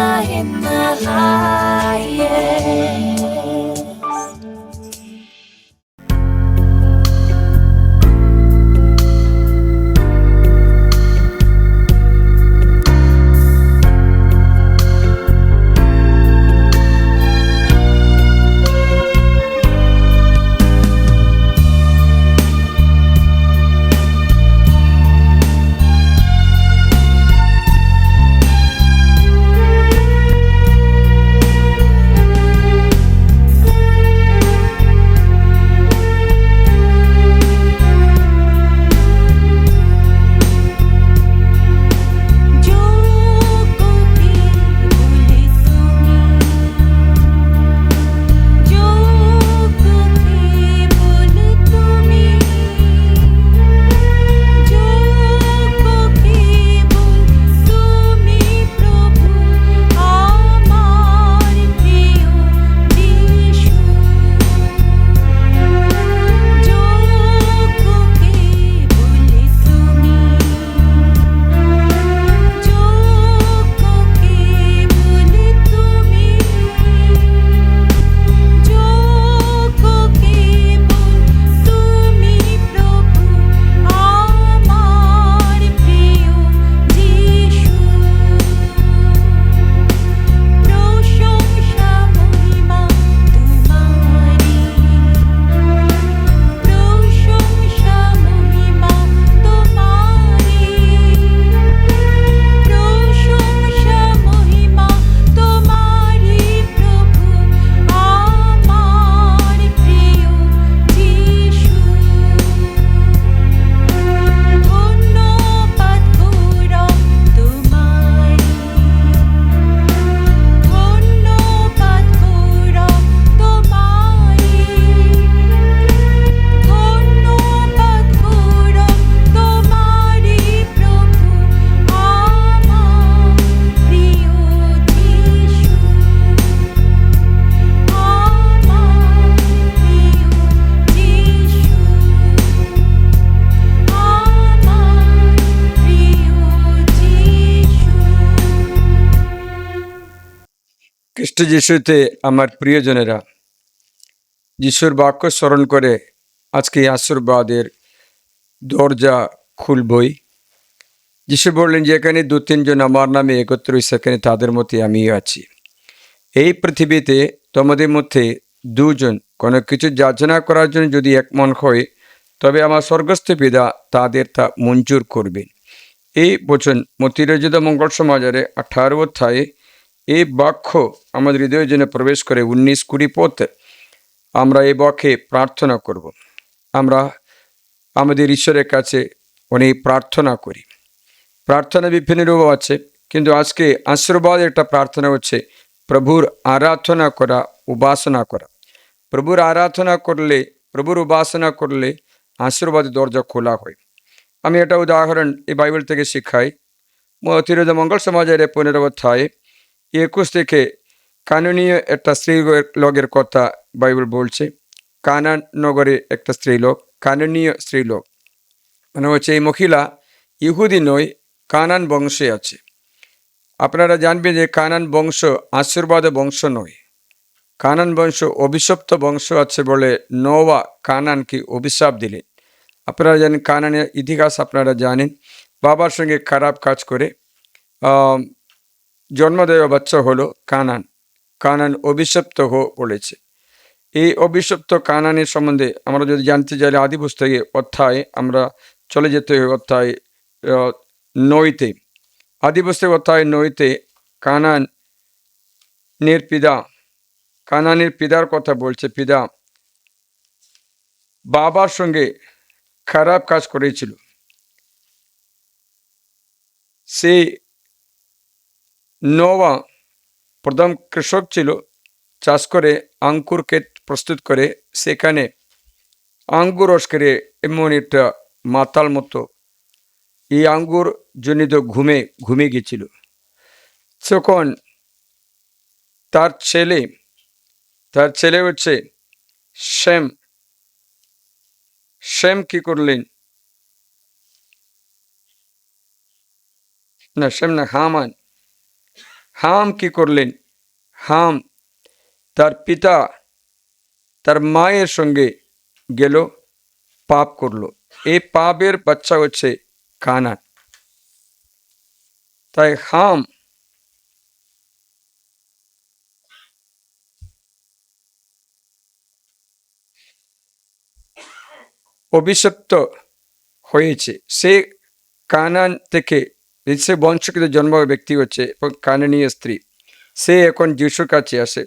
in the highest. খ্রিস্ট যিশুতে আমার প্রিয়জনেরা, যিশুর বাক্য স্মরণ করে আজকে আশীর্বাদের দরজা খুলবই। যিশু বললেন, যেখানে 2-3 জন আমার নামে একত্র সেখানে তাদের মধ্যে আমিও আছি। এই পৃথিবীতে তোমাদের মধ্যে 2 জন কোনো কিছু যাচনা করার জন্য যদি এক মন হয়, তবে আমার স্বর্গস্থ পিতা তাদের তা মঞ্জুর করবেন। এই বচন মতিরঞ্জিত মঙ্গল সমাচারে 18 অধ্যায়ে এই বাক্য আমাদের হৃদয়ের জন্য প্রবেশ করে 19-20 পথে আমরা এই বাক্যে প্রার্থনা করব। আমরা আমাদের ঈশ্বরের কাছে অনেক প্রার্থনা করি। প্রার্থনা বিভিন্ন রূপ আছে, কিন্তু আজকে আশীর্বাদ একটা প্রার্থনা হচ্ছে প্রভুর আরাধনা করা, উপাসনা করা। প্রভুর আরাধনা করলে, প্রভুর উপাসনা করলে আশীর্বাদের দরজা খোলা হয়। আমি একটা উদাহরণ এই বাইবেল থেকে শিখাই। মতিরঞ্জিত মঙ্গল সমাজের 15 অধ্যায়ে 21 থেকে কানানীয় একটা স্ত্রী লোকের কথা বাইবেল বলছে। কানান নগরে একটা স্ত্রীলোক, কানানীয় স্ত্রীলোক, মানে হচ্ছে এই মহিলা ইহুদি নয়, কানান বংশে আছে। আপনারা জানবেন যে কানান বংশ আশীর্বাদ বংশ নয়, কানান বংশ অভিশপ্ত বংশ আছে বলে নোয়া কানানকে অভিশাপ দিলেন। আপনারা জানেন কানানের ইতিহাস, আপনারা জানেন বাবার সঙ্গে খারাপ কাজ করে জন্মদেয় বাচ্চা হলো কানান। কানান অভিশপ্ত বলেছে। এই অভিশপ্ত কানানের সম্বন্ধে আমরা যদি জানতে চাইলে আদি পুস্তকে অধ্যায় আমরা চলে যেতে হবে অধ্যায় 9-তে। আদি পুস্তক অধ্যায় 9-তে কানানের পিতার কথা বলছে। পিতা বাবার সঙ্গে খারাপ কাজ করেছিল। সে নোয়া প্রথম কৃষক ছিল, চাষ করে আঙ্কুরকে প্রস্তুত করে সেখানে আঙ্গুর রস করে এমন একটা মাতাল মতো এই আঙ্গুর জনিত ঘুমে গেছিল। তখন তার ছেলে হচ্ছে শ্যাম কি করলেন, হাম কি করলেন? হাম তার পিতা তার মায়ের সঙ্গে গেল, পাপ করলো। এই পাপের বাচ্চা হচ্ছে কানান। তাই হাম অভিশপ্ত হয়েছে। সে কানান থেকে, সে বংশকৃত জন্ম ব্যক্তি হচ্ছে কানানীয় স্ত্রী। সে এখন যিশুর কাছে আসে।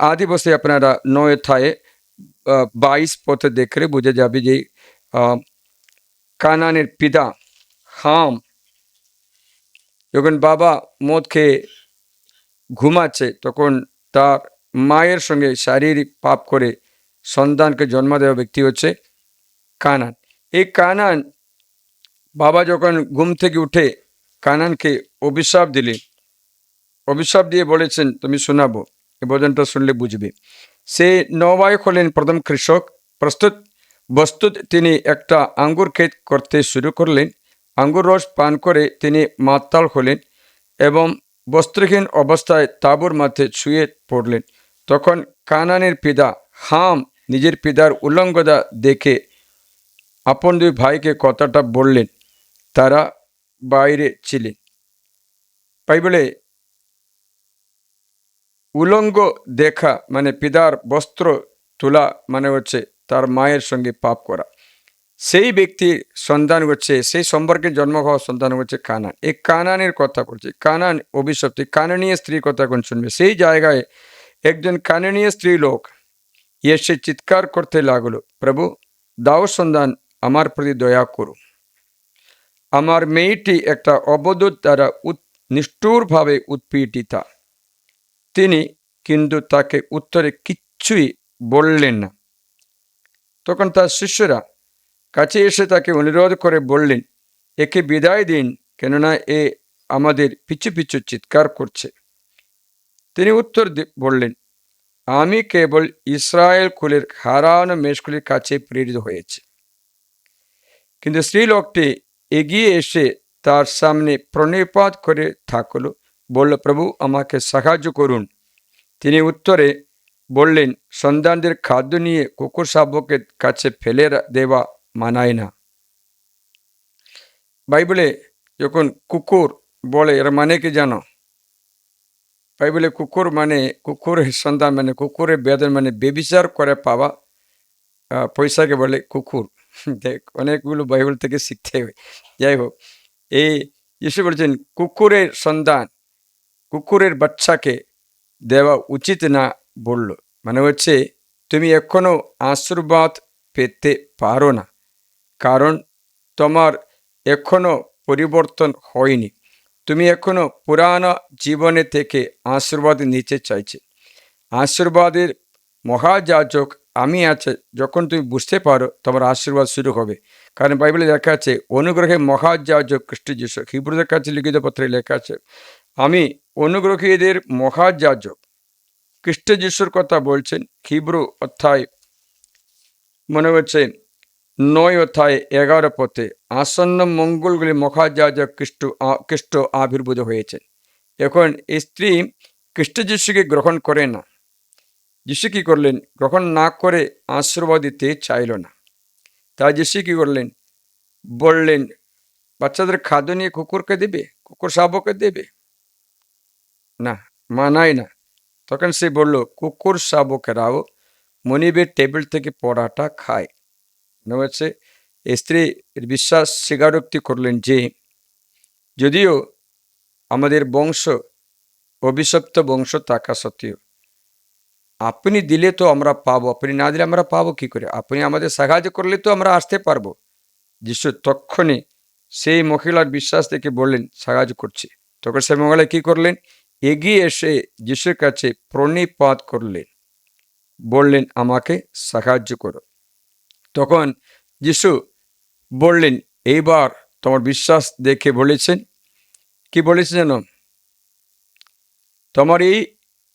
আদি বসে আপনারা 9 পথে দেখলে বোঝা যাবে যে কানানের পিতা হাম যখন বাবা মদ খেয়ে ঘুমাচ্ছে, তখন তার মায়ের সঙ্গে শারীরিক পাপ করে সন্তানকে জন্ম দেওয়া ব্যক্তি হচ্ছে কানান। এই কানান বাবা যখন ঘুম থেকে উঠে কানানকে অভিশাপ দিলেন, অভিশাপ দিয়ে বলেছেন, তুমি শোনাবো, এই ভজনটা শুনলে বুঝবে। সে নবায়ক হলেন প্রথম কৃষক। বস্তুত তিনি একটা আঙ্গুর ক্ষেত করতে শুরু করলেন। আঙ্গুর রস পান করে তিনি মাতাল হলেন এবং বস্ত্রহীন অবস্থায় তাঁবুর মাঝে শুয়ে পড়লেন। তখন কানানের পিতা হাম নিজের পিতার উল্লঙ্ঘতা দেখে আপন 2 ভাইকে কথাটা বললেন। তারা বাইরে ছিলেন। বাইবেলে উলঙ্গ দেখা মানে পিতার বস্ত্র তোলা মানে হচ্ছে তার মায়ের সঙ্গে পাপ করা। সেই ব্যক্তির সন্তান হচ্ছে, সেই সম্পর্কে জন্ম হওয়া সন্তান হচ্ছে কানান। এই কানানের কথা বলছে। কানান অভিশপ্ত। কানানীয় স্ত্রীর কথা এখন শুনবে। সেই জায়গায় একজন কানানীয় স্ত্রী লোক এসে চিৎকার করতে লাগলো, প্রভু দাও সন্তান, আমার প্রতি দয়া করো। আমার মেয়েটি একটা অবধূত দ্বারা নিষ্ঠুরভাবে উৎপীড়িতা। তিনি কিন্তু তাকে উত্তরে কিচ্ছুই বললেন না। তখন তার শিষ্যরা কাছে এসে তাকে অনুরোধ করে বললেন, একে বিদায় দিন, কেননা এ আমাদের পিছু পিছু চিৎকার করছে। তিনি উত্তর বললেন, আমি কেবল ইসরায়েল কুলের হারানো মেষগুলির কাছে প্রেরিত হয়েছে। কিন্তু স্ত্রী লোকটি এগিয়ে এসে তার সামনে প্রণিপাত করে থাকলো, বলল, প্রভু আমাকে সাহায্য করুন। তিনি উত্তরে বললেন, সন্তানদের খাদ্য নিয়ে কুকুর শাবকের কাছে ফেলে দেওয়া মানায় না। বাইবেলে যখন কুকুর বলে, এর মানে কি জানো? বাইবেলে কুকুর মানে, কুকুরের সন্তান মানে, কুকুরের বেদন মানে বেবিচার করে পাওয়া পয়সাকে বলে কুকুর। দেখ, অনেকগুলো বাইবেল থেকে শিখতে হয়। যাই হোক, এই যিশু বলছেন কুকুরের সন্তান, কুকুরের বাচ্চাকে দেওয়া উচিত না বলল। মানে হচ্ছে তুমি এখনো আশীর্বাদ পেতে পারো না, কারণ তোমার এখনো পরিবর্তন হয়নি। তুমি এখনো পুরানো জীবনে থেকে আশীর্বাদ নিতে চাইছে। আশীর্বাদের মহাযাজক আমি আছে, যখন তুমি বুঝতে পারো তোমার আশীর্বাদ শুরু হবে। কারণ বাইবেলে লেখা আছে অনুগ্রহে মহাযাজক খ্রিস্ট যিশু। হিব্রুদের কাছে লিখিত পত্রে লেখা আছে আমি অনুগ্রহীদের মহাযাজক। খ্রিস্ট যিশুর কথা বলছেন হিব্রু অধ্যায় মনে হচ্ছে 9 অধ্যায় 11 পথে আসন্ন মঙ্গলগুলি মহাযাজক খ্রিস্ট আবির্ভূত হয়েছে। এখন স্ত্রী খ্রিস্ট যিশুকে গ্রহণ করে না। যিশু কি করলেন? গ্রহণ না করে আশীর্বাদ দিতে চাইল না। তাই যিশু কি করলেন? বললেন বাচ্চাদের খাদ্য নিয়ে কুকুরকে দেবে, কুকুর শাবককে দেবে না, মানায় না। তখন সে বলল, কুকুর শাবকেরাও মনিবের টেবিল থেকে পড়াটা খায়। মনে হচ্ছে স্ত্রী বিশ্বাস স্বীকারোক্তি করলেন যে যদিও আমাদের বংশ অভিশপ্ত বংশ থাকা সত্ত্বেও আপনি দিলে তো আমরা পাবো, আপনি না দিলে আমরা পাবো কি করে? আপনি আমাদের সাহায্য করলে তো আমরা আসতে পারবো। যিশু তক্ষণে সেই মহিলার বিশ্বাস থেকে বললেন সাহায্য করছি। তখন সে মহিলা কি করলেন? এগিয়ে এসে যিশুর কাছে প্রণিপাত করলেন, বললেন আমাকে সাহায্য করো। তখন যিশু বললেন, এইবার তোমার বিশ্বাস দেখে বলেছেন কি বলেছে যেন? তোমার এই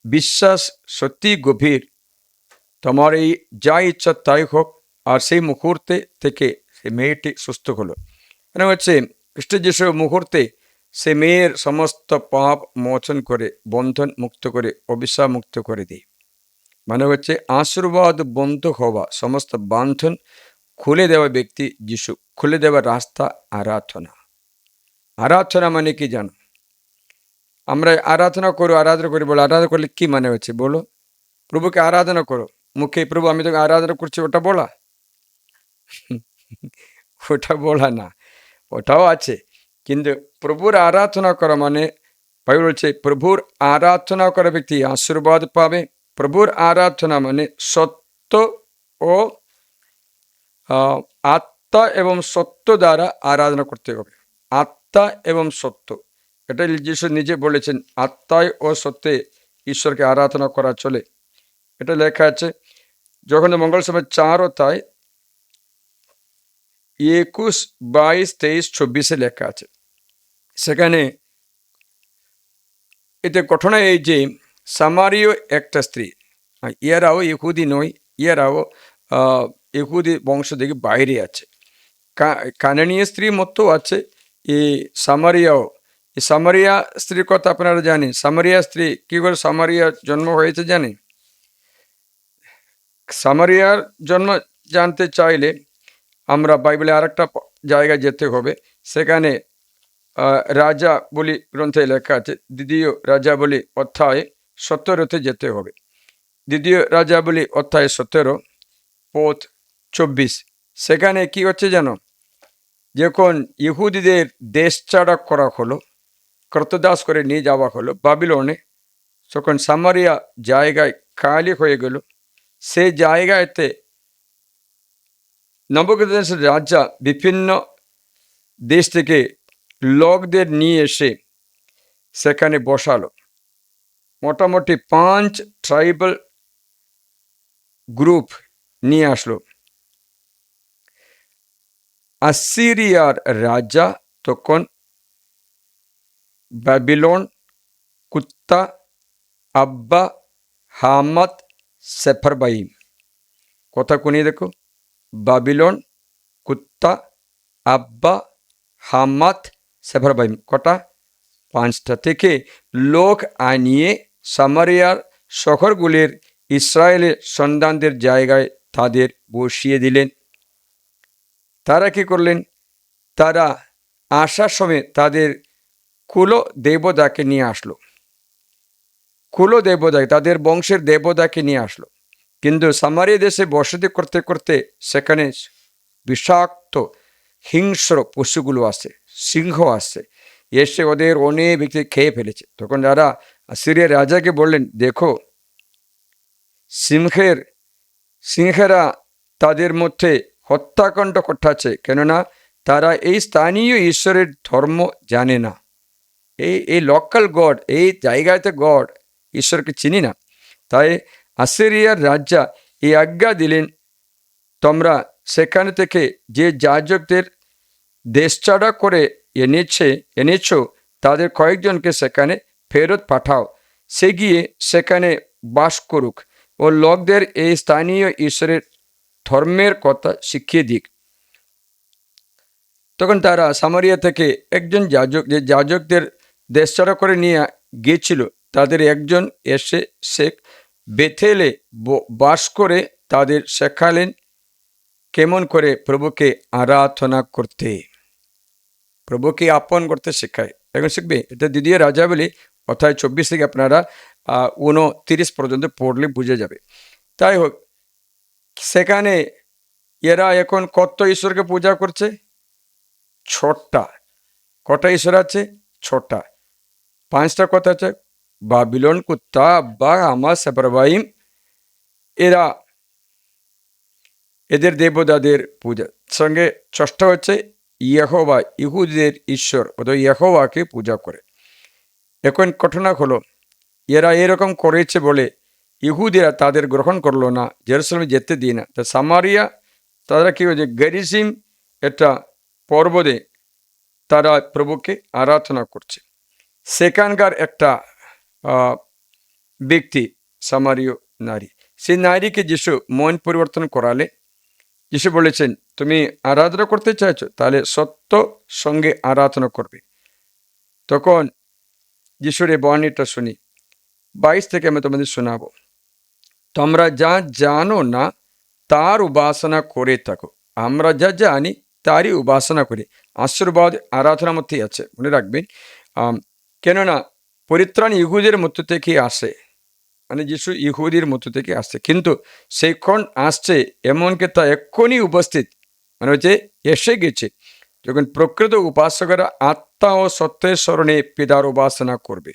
বিশ্বাস সত্যি গভীর, তোমার এই যা ইচ্ছা তাই হোক। আর সেই মুহূর্তে থেকে সেই মেয়েটি সুস্থ হলো। মানে হচ্ছে খ্রিস্ট যিশু মুহূর্তে সে মেয়ের সমস্ত পাপ মোচন করে, বন্ধন মুক্ত করে, অভিশাপ মুক্ত করে দেয়। মানে হচ্ছে আশীর্বাদ বন্ধ হওয়া, সমস্ত বান্ধন খুলে দেওয়া ব্যক্তি যিশু। খুলে দেওয়ার রাস্তা আরাধনা। আরাধনা মানে কি জানো? আমরা আরাধনা করি বলো, আরাধনা করলে কি মানে হচ্ছে বলো? প্রভুকে আরাধনা করো মুখে, প্রভু আমি তোকে আরাধনা করছি, ওটা বলা? ওটা বলা না, ওটাও আছে, কিন্তু প্রভুর আরাধনা করা মানে বাইবেল বলছে প্রভুর আরাধনা করা ব্যক্তি আশীর্বাদ পাবে। প্রভুর আরাধনা মানে সত্য ও আত্মা এবং সত্য দ্বারা আরাধনা করতে হবে। আত্মা এবং সত্য, এটা যিশু নিজে বলেছেন, আত্মায় ও সত্যে ঈশ্বরকে আরাধনা করা চলে। এটা লেখা আছে যখন মঙ্গল সভা 4 অধ্যায় 21, 22, 23, 24 লেখা আছে। সেখানে এতে ঘটনা এই যে সামারীয় একটা স্ত্রী, ইয়ারাও ইহুদি নয়, ইয়ারাও ইহুদি বংশ থেকে বাইরে আছে, কানানীয় স্ত্রী মতো আছে, এই সামারিয়াও। এই সামারিয়া স্ত্রীর কথা আপনারা জানেন। সামারিয়া স্ত্রী কি করে সামারিয়ার জন্ম হয়েছে জানেন? সামারিয়ার জন্ম জানতে চাইলে আমরা বাইবেলে আরেকটা জায়গায় যেতে হবে। সেখানে রাজা বলি গ্রন্থে লেখা আছে, দ্বিতীয় রাজা বলি অধ্যায় 17 যেতে হবে। দ্বিতীয় রাজা বলি অধ্যায় 17 পদ 24। সেখানে কি হচ্ছে জানো? যখন ইহুদিদের দেশ ছাড়া করা হলো, কর্তদাস করে নিয়ে যাওয়া হলো বাবিলনে, তখন সামারিয়া জায়গায় খালি হয়ে গেল। সেই জায়গাতে নবুকদনেছর রাজা বিভিন্ন দেশ থেকে লোকদের নিয়ে এসে সেখানে বসালো। মোটামুটি 5 ট্রাইবাল গ্রুপ নিয়ে আসলো। আসিরিয়ার রাজা তখন বাবিলন, কুত্তা, আব্বা, হামাত, সেফারবাইম। কথা কোনিয়ে দেখো, বাবিলন, কুত্তা, আব্বা, হামাত, সেফারবাইম। কটা? 5টা থেকে লোক আনিয়ে সামারিয়ার শহরগুলির ইসরায়েলের সন্তানদের জায়গায় তাদের বসিয়ে দিলেন। তারা কি করলেন? তারা আসার সময় তাদের কুল দেবতাকে নিয়ে আসলো, কুল দেবতা, তাদের বংশের দেবতাকে নিয়ে আসলো। কিন্তু সামারিয়া দেশে বসতি করতে করতে সেখানে বিষাক্ত হিংস্র পশুগুলো আসে, সিংহ আসে, এসে ওদের অনেক ব্যক্তি খেয়ে ফেলেছে। তখন যারা সিরিয়ার রাজাকে বললেন, দেখো সিংহেরা তাদের মধ্যে হত্যাকাণ্ড ঘটাচ্ছে, কেননা তারা এই স্থানীয় ঈশ্বরের ধর্ম জানে না। এই লোকাল গড, এই জায়গাতে গড ঈশ্বরকে চিনি না। তাই আসিরিয়ার রাজা এই আজ্ঞা দিলেন, তোমরা সেখান থেকে যে যাজকদের দেশছাড়া করে এনেছ তাদের কয়েকজনকে সেখানে ফেরত পাঠাও, সে গিয়ে সেখানে বাস করুক ও লোকদের এই স্থানীয় ঈশ্বরের ধর্মের কথা শিখিয়ে দিক। তখন তারা সামারিয়া থেকে একজন যাজক, যে যাজকদের দেশছাড়া করে নিয়ে গিয়েছিল, তাদের একজন এসে শেখ বেথেলে বাস করে তাদের শেখালেন কেমন করে প্রভুকে আরাধনা করতে, প্রভুকে আপন করতে শেখায়। এখন শিখবে। এটা দ্বিতীয় রাজা বলি অধ্যায় 24 থেকে আপনারা 29 পর্যন্ত পড়লে বুঝে যাবে। তাই হোক, সেখানে এরা এখন কত ঈশ্বরকে পূজা করছে? 6টা। কটা ঈশ্বর আছে? 6টা। 5টা কথা আছে, বাবিলন, কুত্তা, আব্বা, হামাত, সেফারবাইম। এদের দেবতাদের পূজা সঙ্গে 6টা হচ্ছে ইয়েহোবা, ইহুদিদের ঈশ্বর, অথবা ইয়েহোবাকে পূজা করে। এখন ঘটনা হলো, এরা এরকম করেছে বলে ইহুদিরা তাদের গ্রহণ করলো না, জেরুসালেমে যেতে দিয়ে না। তা সামারিয়া তারা কি হয়েছে, গেরিসিম একটা পর্বতে তারা প্রভুকে আরাধনা করছে। সেখানকার একটা ব্যক্তি, সামারীয় নারী, সেই নারীকে যিশু মন পরিবর্তন করালে যিশু বলেছেন, তুমি আরাধনা করতে চাইছো, তাহলে সত্য সঙ্গে আরাধনা করবে। তখন যিশুর এই বাণীটা শুনি, 22 থেকে আমি তোমাদের শোনাবো। তোমরা যা জানো না তার উপাসনা করে থাকো, আমরা যা জানি তারই উপাসনা করি। আশীর্বাদ আরাধনার মধ্যেই আছে, মনে রাখবেন। কেননা পরিত্রাণ ইহুদের মধ্য থেকে আসে, মানে যিশু ইহুদির মধ্য থেকে আসছে, কিন্তু সেইক্ষণ আসছে এমনকি তা এক্ষুনি উপস্থিত, মানে হচ্ছে এসে গেছে যখন প্রকৃত উপাসকেরা আত্মা ও সত্যের স্মরণে পিতার উপাসনা করবে।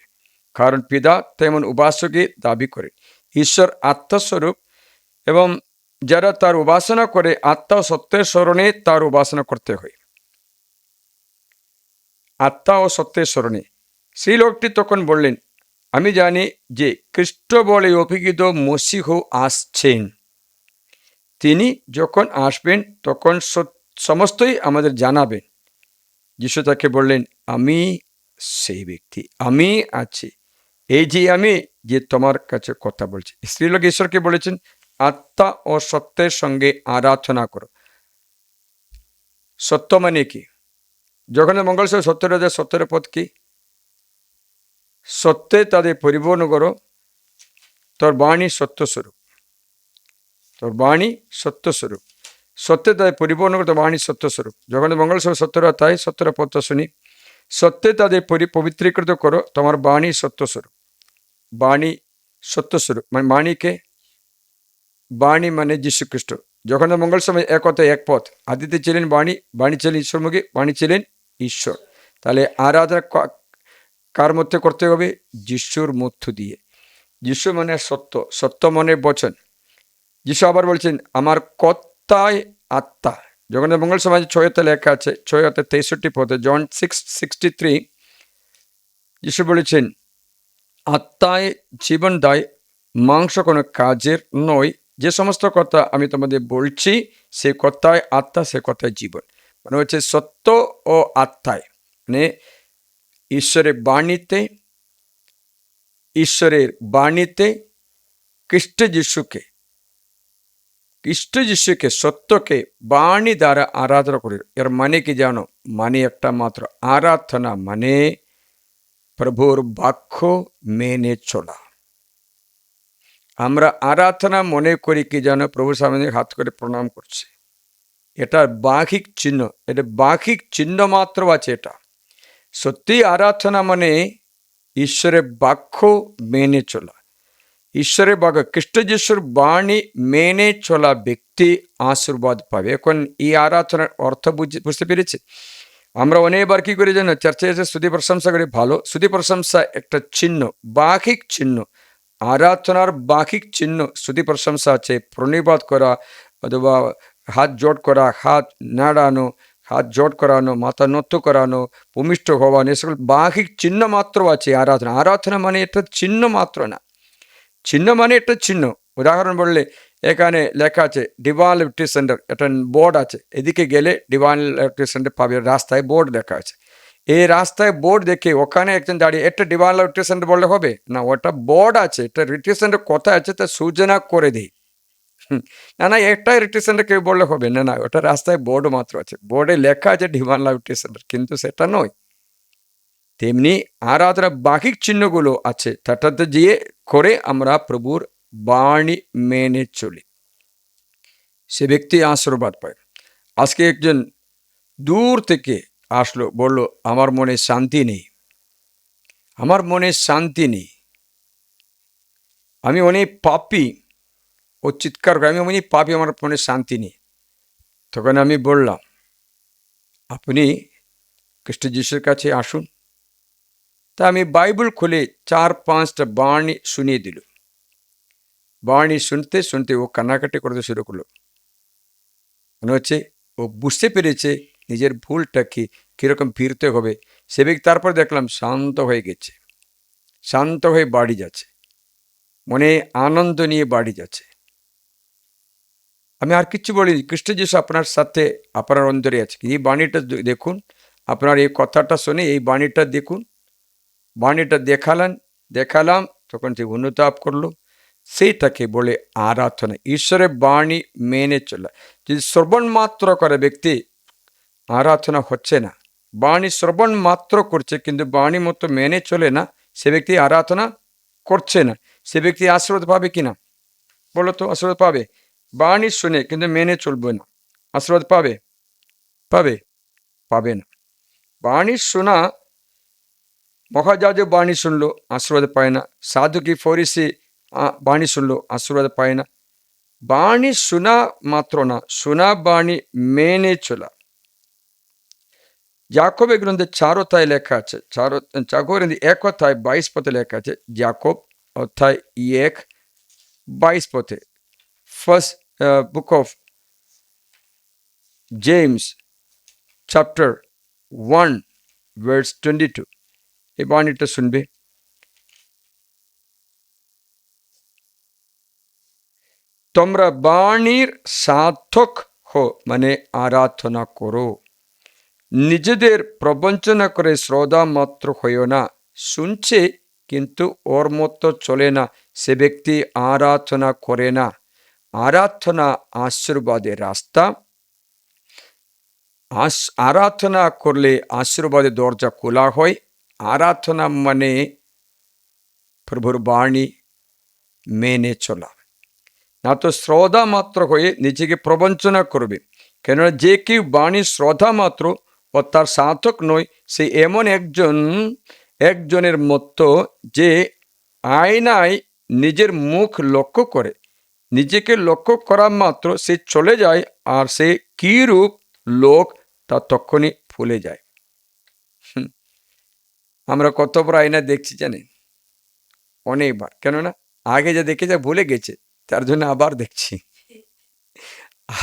কারণ পিতা তেমন উপাসকই দাবি করে। ঈশ্বর আত্মস্বরূপ এবং যারা তার উপাসনা করে আত্মা ও সত্যের স্মরণে তার উপাসনা করতে হয়। আত্মা ও সত্যের স্মরণে। সেই লোকটি তখন বললেন, আমি জানি যে খ্রিস্ট বলে অভিহিত মসীহ আসছেন। তিনি যখন আসবেন তখন সমস্তই আমাদের জানাবেন। যিশু তাকে বললেন, আমি সেই ব্যক্তি, আমি আছি, এই যে আমি যে তোমার কাছে কথা বলছি। স্ত্রীলোক ঈশ্বরকে বলেছেন, আত্মা ও সত্যের সঙ্গে আরাধনা করো। সত্য মানে কি? যখন মঙ্গল সত্যের রাজা, সত্যের পথ কি? সত্যে তাদের পরিপূর্ণ করো, তোর বাণী সত্যস্বরূপ, তোর বাণী সত্যস্বরূপ। সত্যে তাদের পরিপূর্ণ করো, তোর বাণী সত্যস্বরূপ। যখন মঙ্গল সত্যরা তাই সত্যের পথটা শুনি। সত্যে তাদের পবিত্রীকৃত করো, তোমার বাণী সত্যস্বরূপ। বাণী সত্যস্বরূপ মানে বাণীকে, বাণী মানে যীশু খ্রিস্ট। যখন মঙ্গল সময় এক কথায় এক পথ, আদিতে ছিলেন বাণী, বাণী ছিলেন ঈশ্বরমুখী, বাণী ছিলেন ঈশ্বর। তাহলে আরাধনা কার মধ্যে করতে হবে? যিশুর মধ্য দিয়ে। যিশু মানে সত্য, সত্য মানে বচন। যিশু আবার বলছেন, আমার কর্তায় আত্মা। জগন্নাথ মঙ্গল সমাজে 6 লেখা আছে, 6:63 পদে, জন 6:63। যিশু বলেছেন, আত্মায় জীবন দেয়, মাংস কোনো কাজের নয়। যে সমস্ত কথা আমি তোমাদের বলছি সে কথায় আত্মা, সে কথায় জীবন। মানে হচ্ছে সত্য ও আত্মায়, মানে ঈশ্বরের বাণীতে, ঈশ্বরের বাণীতে খ্রিস্ট যিশুকে সত্যকে বাণী দ্বারা আরাধনা করে। এর মানে কি জানো? মানে একটা মাত্র, আরাধনা মানে প্রভুর বাক্য মেনে চলা। আমরা আরাধনা মনে করি কি জানো? প্রভুর সামনে হাত করে প্রণাম করছে, এটা বাহ্যিক চিহ্ন, এটা বাহ্যিক চিহ্ন মাত্র আছে। এটা সত্যি আরাধনা মানে ঈশ্বরের বাক্য মেনে চলা। ঈশ্বরের বাক্য, খ্রিস্ট যিশুর বাণী মেনে চলা ব্যক্তি আশীর্বাদ পাবে। এখন এই আরাধনার অর্থ বুঝতে পেরেছে? আমরা অনেকবার কি করে জানো? চার্চে এসে স্তুতি প্রশংসা করি, ভালো। স্তুতি প্রশংসা একটা চিহ্ন, বাহ্যিক চিহ্ন। আরাধনার বাহ্যিক চিহ্ন স্তুতি প্রশংসা আছে, প্রণিপাত করা অথবা হাত জোট করা, হাত নাড়ানো, হাত জোট করানো, মাথা নত করানো, ভূমিষ্ঠ হওয়ানো, এসকল বাহ্যিক চিহ্ন মাত্র আছে আরাধনা। আরাধনা মানে এটা চিহ্ন মাত্র না। চিহ্ন মানে একটা চিহ্ন। উদাহরণ বললে, এখানে লেখা আছে ডিভাইন ল্যাবরেটরি সেন্টার, একটা বোর্ড আছে, এদিকে গেলে ডিভাইন ল্যাবরেটরি সেন্টার পাবে, রাস্তায় বোর্ড লেখা আছে। এই রাস্তায় বোর্ড দেখে ওখানে একজন দাঁড়িয়ে একটা ডিভাইন ল্যাবরেটরি সেন্টার বললে হবে না? ওটা বোর্ড আছে, এটা রিট্রিট সেন্টার কোথায় আছে তা সূচনা করে দিই। না না, একটাই রিট্রিট সেন্টার কেউ বললে হবে না, না ওটা রাস্তায় বোর্ড মাত্র আছে, বোর্ডে লেখা আছে ডিভাইন ল্যাবরেটরি সেন্টার, কিন্তু সেটা নয়। তেমনি আরাধনা বাহ্যিক চিহ্নগুলো আছে, তাটাতে গিয়ে করে আমরা প্রভুর বাণী মেনে চলি, সে ব্যক্তি আশীর্বাদ পায়। আজকে একজন দূর থেকে আসলো, বলল, আমার মনে শান্তি নেই, আমার মনে শান্তি নেই, আমি অনেক পাপী। ও চিৎকার করে, আমি অনেক পাপী, আমার মনে শান্তি নেই। তখন আমি বললাম, আপনি খ্রিস্ট যিশুর কাছে আসুন। তা আমি বাইবেল খুলে 4-5টা বাণী শুনিয়ে দিল। বাণী শুনতে শুনতে ও কান্নাকাটি করতে শুরু করলো। মনে হচ্ছে ও বুঝতে পেরেছে নিজের ভুলটা কি, কীরকম ফিরতে হবে। সে ব্যক্তি তারপর দেখলাম শান্ত হয়ে গেছে, শান্ত হয়ে বাড়ি যাচ্ছে, মনে আনন্দ নিয়ে বাড়ি যাচ্ছে। আমি আর কিছু বলিনি, খ্রিস্ট যিশু আপনার সাথে, আপনার অন্তরে আছে। এই বাণীটা দেখুন, আপনার এই কথাটা শুনে এই বাণীটা দেখুন। বাণীটা দেখালাম, তখন সে অনুতাপ করলো। সেইটাকে বলে আরাধনা, ঈশ্বরের বাণী মেনে চলা। যদি শ্রবণ মাত্র করে ব্যক্তি, আরাধনা হচ্ছে না, বাণী শ্রবণ মাত্র করছে কিন্তু বাণী মতো মেনে চলে না, সে ব্যক্তি আরাধনা করছে না। সে ব্যক্তি আশীর্বাদ পাবে কিনা বলো তো? আশীর্বাদ পাবে? বাণী শুনে কিন্তু মেনে চলবে না, আশীর্বাদ পাবে? পাবে? পাবে না। বাণী শোনা, মহাজাজ বাণী শুনলো, আশীর্বাদ পায় না। সাধু কি ফরিসি বাণী শুনলো, আশীর্বাদ পায় না। বাণী শোনা মাত্র না, শোনা বাণী মেনে চলা। যাকবের গ্রন্থে 4 অধ্যায় লেখা আছে, যাকবের গ্রন্থে 1 অধ্যায় 22 পদে লেখা আছে। যাকব অধ্যায় 1 22 পদে, first book of James chapter 1 verse 22। এই বাণীটা শুনবে। তোমরা বাণীর সাধক হো, মানে আরাধনা করো। নিজেদের প্রবঞ্চনা করে শ্রদ্ধা মাত্র হইও না। শুনছে কিন্তু ওর মতো চলে না, সে ব্যক্তি আরাধনা করে না। আরাধনা আশীর্বাদের রাস্তা। আরাধনা করলে আশীর্বাদের দরজা খোলা হয়। আরাধনা মানে প্রভুর বাণী মেনে চলা, না তো শ্রদ্ধা মাত্র হয়ে নিজেকে প্রবঞ্চনা করবে। কেননা যে কেউ বাণীর শ্রদ্ধা মাত্র ও তার সাধক নয়, সে এমন একজনের মতো যে আয়নায় নিজের মুখ লক্ষ্য করে, নিজেকে লক্ষ্য করা মাত্র সে চলে যায়, আর সে কি রূপ লোক তা তখনই ভুলে যায়। আমরা কত বড় আয়না দেখছি জানেন? অনেকবার। কেননা আগে যা দেখে যা ভুলে গেছে, তার জন্য আবার দেখছি,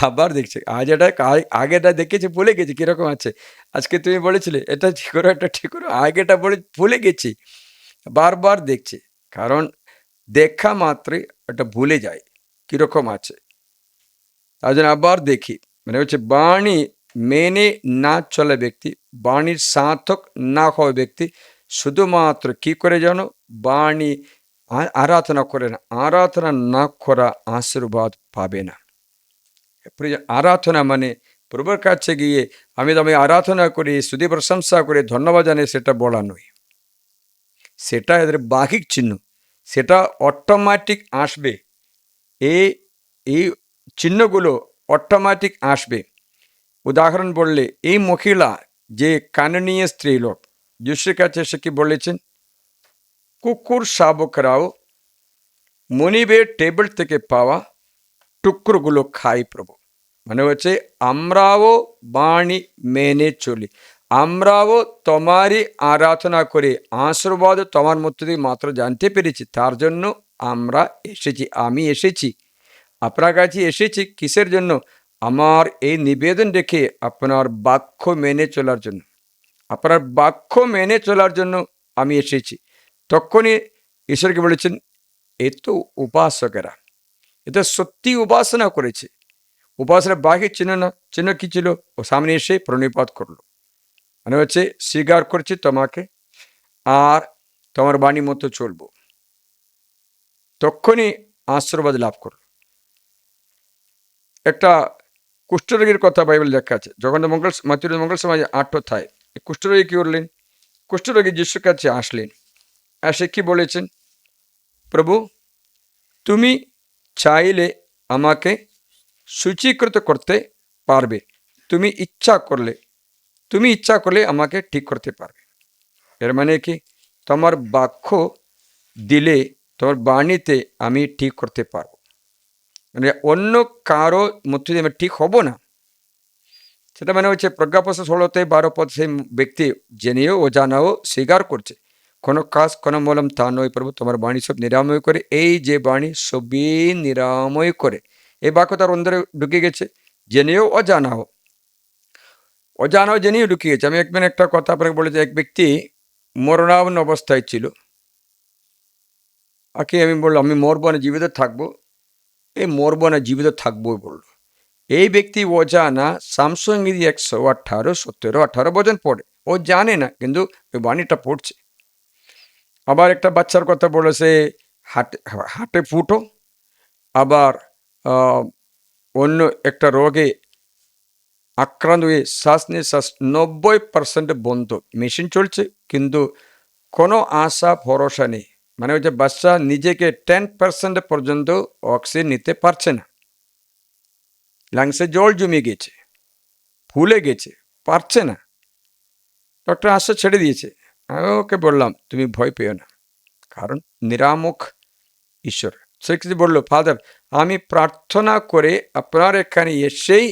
আবার দেখছি। আগেটা দেখেছি, ভুলে গেছি কিরকম আছে। আজকে তুমি বলেছিলে এটা ঠিক করো, এটা ঠিক করো, আগেটা বলে ভুলে গেছি, বারবার দেখছি। কারণ দেখা মাত্রই এটা ভুলে যায় কিরকম আছে, তার জন্য আবার দেখি। মানে হচ্ছে বাণী মেনে না চলা ব্যক্তি, বাণীর সার্থক না হওয়া ব্যক্তি শুধুমাত্র কি করে জানো? বাণী আরাধনা করে না। আরাধনা না করা আশীর্বাদ পাবে না। আরাধনা মানে প্রভুর কাছে গিয়ে আমি আরাধনা করি, স্তুতি প্রশংসা করে ধন্যবাদ জানাই, সেটা বলা নয়। সেটা এদের বাহিক চিহ্ন, সেটা অটোমেটিক আসবে। এই চিহ্নগুলো অটোমেটিক আসবে। উদাহরণ বললে, এই মহিলা যে কানানীয় স্ত্রী লোক, যিশুর কাছে এসে কি বলেছেন? কুকুর শাবকরাও মনিবের টেবিল থেকে পাওয়া টুকরোগুলো খাই প্রভু। মানে হচ্ছে আমরাও বাণী মেনে চলি, আমরাও তোমারই আরাধনা করে আশীর্বাদ তোমার মধ্য দিয়ে মাত্র জানতে পেরেছি। তার জন্য আমরা এসেছি, আমি এসেছি, আপনার কাছে এসেছি। কিসের জন্য? আমার এই নিবেদন রেখে আপনার বাক্য মেনে চলার জন্য। আপনার বাক্য মেনে চলার জন্য আমি এসেছি। তখনই ঈশ্বরকে বলেছেন, এ তো উপাসকেরা, এটা সত্যি উপাসনা করেছে। উপাসনা বাকি চিহ্ন না, চিহ্ন কি ছিল? ও সামনে এসে প্রণিপাত করলো, মানে হচ্ছে স্বীকার করছি তোমাকে, আর তোমার বাণী মতো চলবো। তখনই আশীর্বাদ লাভ করলো। একটা কুষ্ঠরোগীর কথা বাইবেল লেখা আছে, যখন মাতৃ মঙ্গল সমাজে 8 অধ্যায়। কুষ্ঠরোগী কি করলেন? কুষ্ঠরোগী যিশুর কাছে আসলেন, এসে কি বলেছেন? প্রভু, তুমি চাইলে আমাকে সূচীকৃত করতে পারবে, তুমি ইচ্ছা করলে আমাকে ঠিক করতে পারবে। এর মানে কি? তোমার বাক্য দিলে, তোমার বাণীতে আমি ঠিক করতে পারবো। মানে অন্য কারো মধ্যে আমি ঠিক হব না। সেটা মানে হচ্ছে প্রজ্ঞাপোষ 16:12 পদ, সেই ব্যক্তি জেনেও ও জানাও স্বীকার করছে, কোনো কাজ কোনো মলম তা নয় প্রভু, তোমার বাণী সব নিরাময় করে। এই যে বাণী সবই নিরাময় করে, এই বাক্য তার অন্তরে ঢুকে গেছে। জেনেও অজানাও জেনেও ঢুকে গেছে। আমি একটা কথা আপনাকে বলেছি, এক ব্যক্তি মরণাপন্ন অবস্থায় ছিল। আমি বললাম, আমি মরবো না, জীবিত থাকবো। এই মরবো না, জীবিত থাকবো বললো। এই ব্যক্তি অজানা স্যামসং 118, 17, 18 বছর পড়ে, ও জানে না, কিন্তু ওই বাণীটা পড়ছে। আবার একটা বাচ্চার কথা বলেছে, হাটে ফুটো। আবার অন্য একটা রোগে আক্রান্ত হয়ে শ্বাস নিঃশ্বাস 90% বন্ধ, মেশিন চলছে কিন্তু কোনো আশা ভরসা নেই। মানে হচ্ছে বাচ্চা নিজেকে 10% পর্যন্ত অক্সিজেন নিতে পারছে না, লাংসে জল জমে গেছে, ফুলে গেছে, পারছে না। ডক্টর আশা ছেড়ে দিয়েছে। আমি ওকে বললাম তুমি ভয় পেও না, কারণ নিরামক ঈশ্বর। সে কিছু বললো, ফাদার আমি প্রার্থনা করে আপনার এখানে এসেই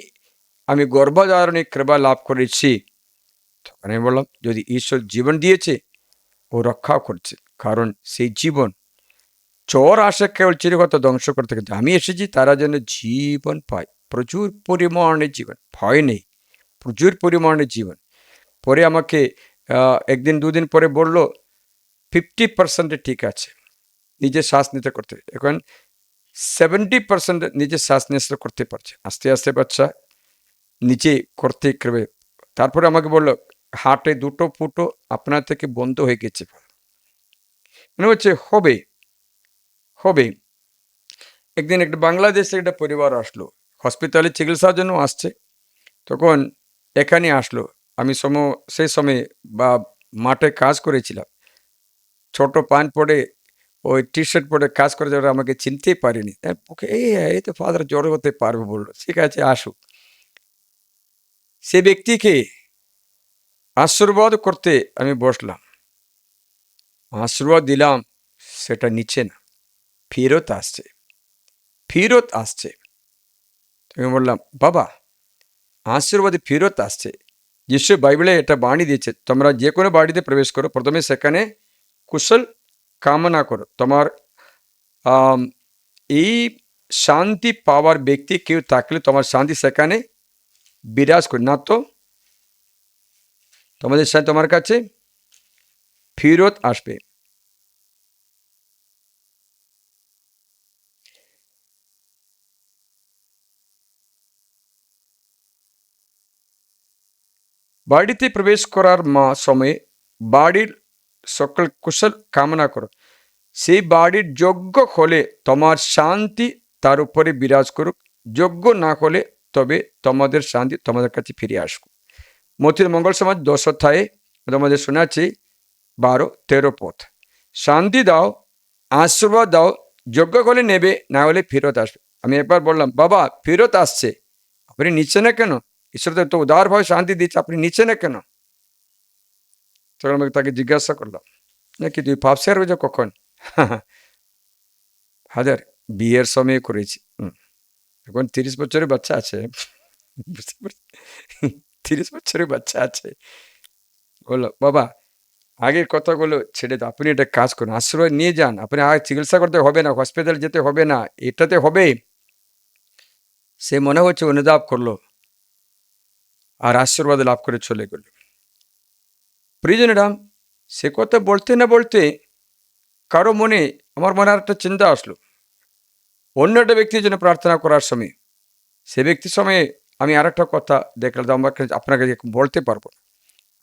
আমি গর্ভধারণের কৃপা লাভ করেছি। তখন আমি বললাম যদি ঈশ্বর জীবন দিয়েছে ও রক্ষাও করছে, কারণ সেই জীবন চোর আসে কেবল চিরকত ধ্বংস করতে, কিন্তু আমি এসেছি তারা যেন জীবন পায়, প্রচুর পরিমাণে জীবন, ভয় নেই, প্রচুর পরিমাণে জীবন। পরে আমাকে একদিন দুদিন পরে বলল 50% ঠিক আছে, নিজে শ্বাস নিতে করতে, এখন 70% নিজে শ্বাস নিতে করতে পারছে, আস্তে আস্তে বাচ্চা নিচে করতে করবে। তারপরে আমাকে বললো হার্টে দুটো ফুটো আপনার থেকে বন্ধ হয়ে গেছে, মনে হচ্ছে হবে হবে। একদিন একটা বাংলাদেশে একটা পরিবার আসলো, হসপিটালে চিকিৎসার জন্য আসছে, তখন এখানে আসলো। আমি সেই সময় বা মাঠে কাজ করেছিলাম, ছোট প্যান্ট পরে ওই টি শার্ট পরে কাজ করে যারা আমাকে চিনতেই পারিনি। ওকে এই তো ফাদার জ্বর হতে পারবে বললো, ঠিক আছে আসুক। সে ব্যক্তিকে আশীর্বাদ করতে আমি বসলাম, আশীর্বাদ দিলাম, সেটা নিচ্ছে না, ফেরত আসছে, ফেরত আসছে। আমি বললাম বাবা আশীর্বাদ ফেরত আসছে, যিশু বাইবেলে এটা বাণী দিয়েছে, তোমরা যে কোনো বাড়িতে প্রবেশ করো প্রথমে সেখানে কুশল কামনা করো। তোমার এই শান্তি পাওয়ার ব্যক্তি কেউ থাকলে তোমার শান্তি সেখানে বিরাজ করে না, তো তোমাদের সাথে তোমার কাছে ফেরত আসবে। বাড়িতে প্রবেশ করার সময়ে বাড়ির সকল কুশল কামনা করো, সেই বাড়ির যোগ্য হলে তোমার শান্তি তার উপরে বিরাজ করুক, যোগ্য না হলে তবে তোমাদের শান্তি তোমাদের কাছে ফিরে আসুক। মতির মঙ্গল সমাজ 10 অধ্যায়ে তোমাদের শোনাচ্ছি 12-13 পথ। শান্তি দাও, আশীর্বাদ দাও, যোগ্য হলে নেবে, না হলে ফেরত আসবে। আমি একবার বললাম বাবা ফেরত আসছে, আপনি নিচ্ছেন না কেন? ঈশ্বর তো উদারভাবে শান্তি দিচ্ছে, আপনি নিচ্ছেন না কেন? তখন আমি তাকে জিজ্ঞাসা করলাম নাকি তুই পাপ শেয়ার হয়েছে কখন? হাজার বিয়ের সময় করেছি, এখন 30 বছরের বাচ্চা আছে, বুঝতে পারছি, 30 বছরের বাচ্চা আছে। বললো বাবা আগের কথাগুলো ছেড়ে দাও, আপনি একটা কাজ করুন, আশ্রয় নিয়ে যান, আপনি আর চিকিৎসা করতে হবে না, হসপিটাল যেতে হবে না, এটাতে হবে। সে মনে হচ্ছে অনুতাপ করলো আর আশীর্বাদ লাভ করে চলে গেল। প্রিয়জনেরা, সে কথা বলতে না বলতে কারো মনে, আমার মনে আর একটা চিন্তা আসলো, অন্য একটা ব্যক্তির জন্য প্রার্থনা করার সময় সে ব্যক্তির সময়ে আমি আর একটা কথা দেখলাম, আমাকে আপনাকে বলতে পারবো না।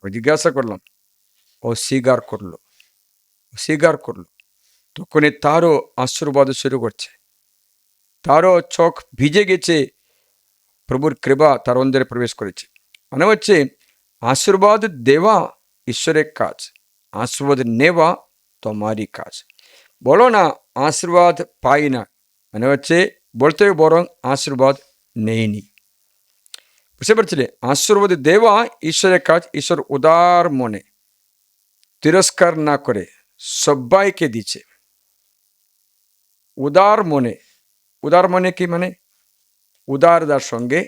জিজ্ঞাসা করলাম, অস্বীকার করলো, অস্বীকার করলো। তখনই তারও আশীর্বাদ শুরু করছে, তারও চোখ ভিজে গেছে, প্রভুর কৃপা তার অন্তরে প্রবেশ করেছে। মানে হচ্ছে আশীর্বাদ দেওয়া ঈশ্বরের কাজ, আশীর্বাদ নেওয়া তোমারই কাজ। বলো না আশীর্বাদ পাই না, মানে হচ্ছে বলতে বরং আশীর্বাদ নেইনি। বুঝতে পারছিলে? আশীর্বাদ দেওয়া ঈশ্বরের কাজ। ঈশ্বর উদার মনে তিরস্কার না করে সবাইকে দিচ্ছে, উদার মনে। উদার মনে কি মানে? উদারতার সঙ্গে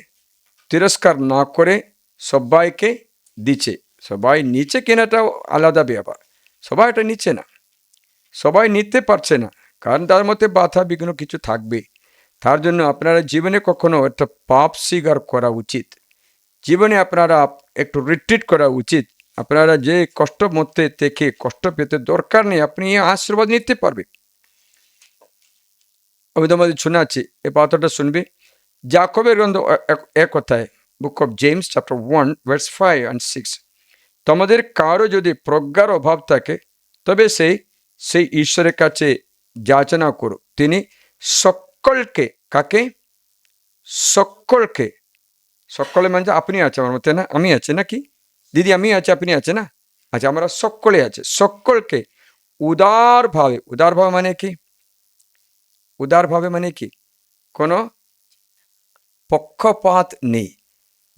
তিরস্কার না করে সবাইকে দিচ্ছে। সবাই নিচে কেনাটাও আলাদা ব্যাপার, সবাই এটা নিচ্ছে না, সবাই নিতে পারছে না, কারণ তার মধ্যে বাধা বিঘ্ন কিছু থাকবে। তার জন্য আপনারা জীবনে কখনো একটা পাপ স্বীকার করা উচিত, জীবনে আপনারা একটু রিট্রিট করা উচিত। আপনারা যে কষ্ট মধ্যে থেকে কষ্ট পেতে দরকার নেই, আপনি আশীর্বাদ নিতে পারবে। আমি তোমাদের শোনাচ্ছি, এই পাত্রটা শুনবে। যাকবের গ্রন্থ এক কথায়, book of James chapter 1 verse 5 and 6, তোমাদের কারো যদি প্রজ্ঞার অভাব থাকে তবে সেই ঈশ্বরের কাছে যাচনা করো, তিনি সকলকে, কাকে? সকলকে সকলে মানে আপনি আছে আমার মতে না, আমি আছে নাকি দিদি, আমি আছে আপনি আছে না, আচ্ছা আমরা সকলে আছে, সকলকে উদারভাবে, উদারভাবে মানে কি, উদারভাবে মানে কি কোনো পক্ষপাত নেই,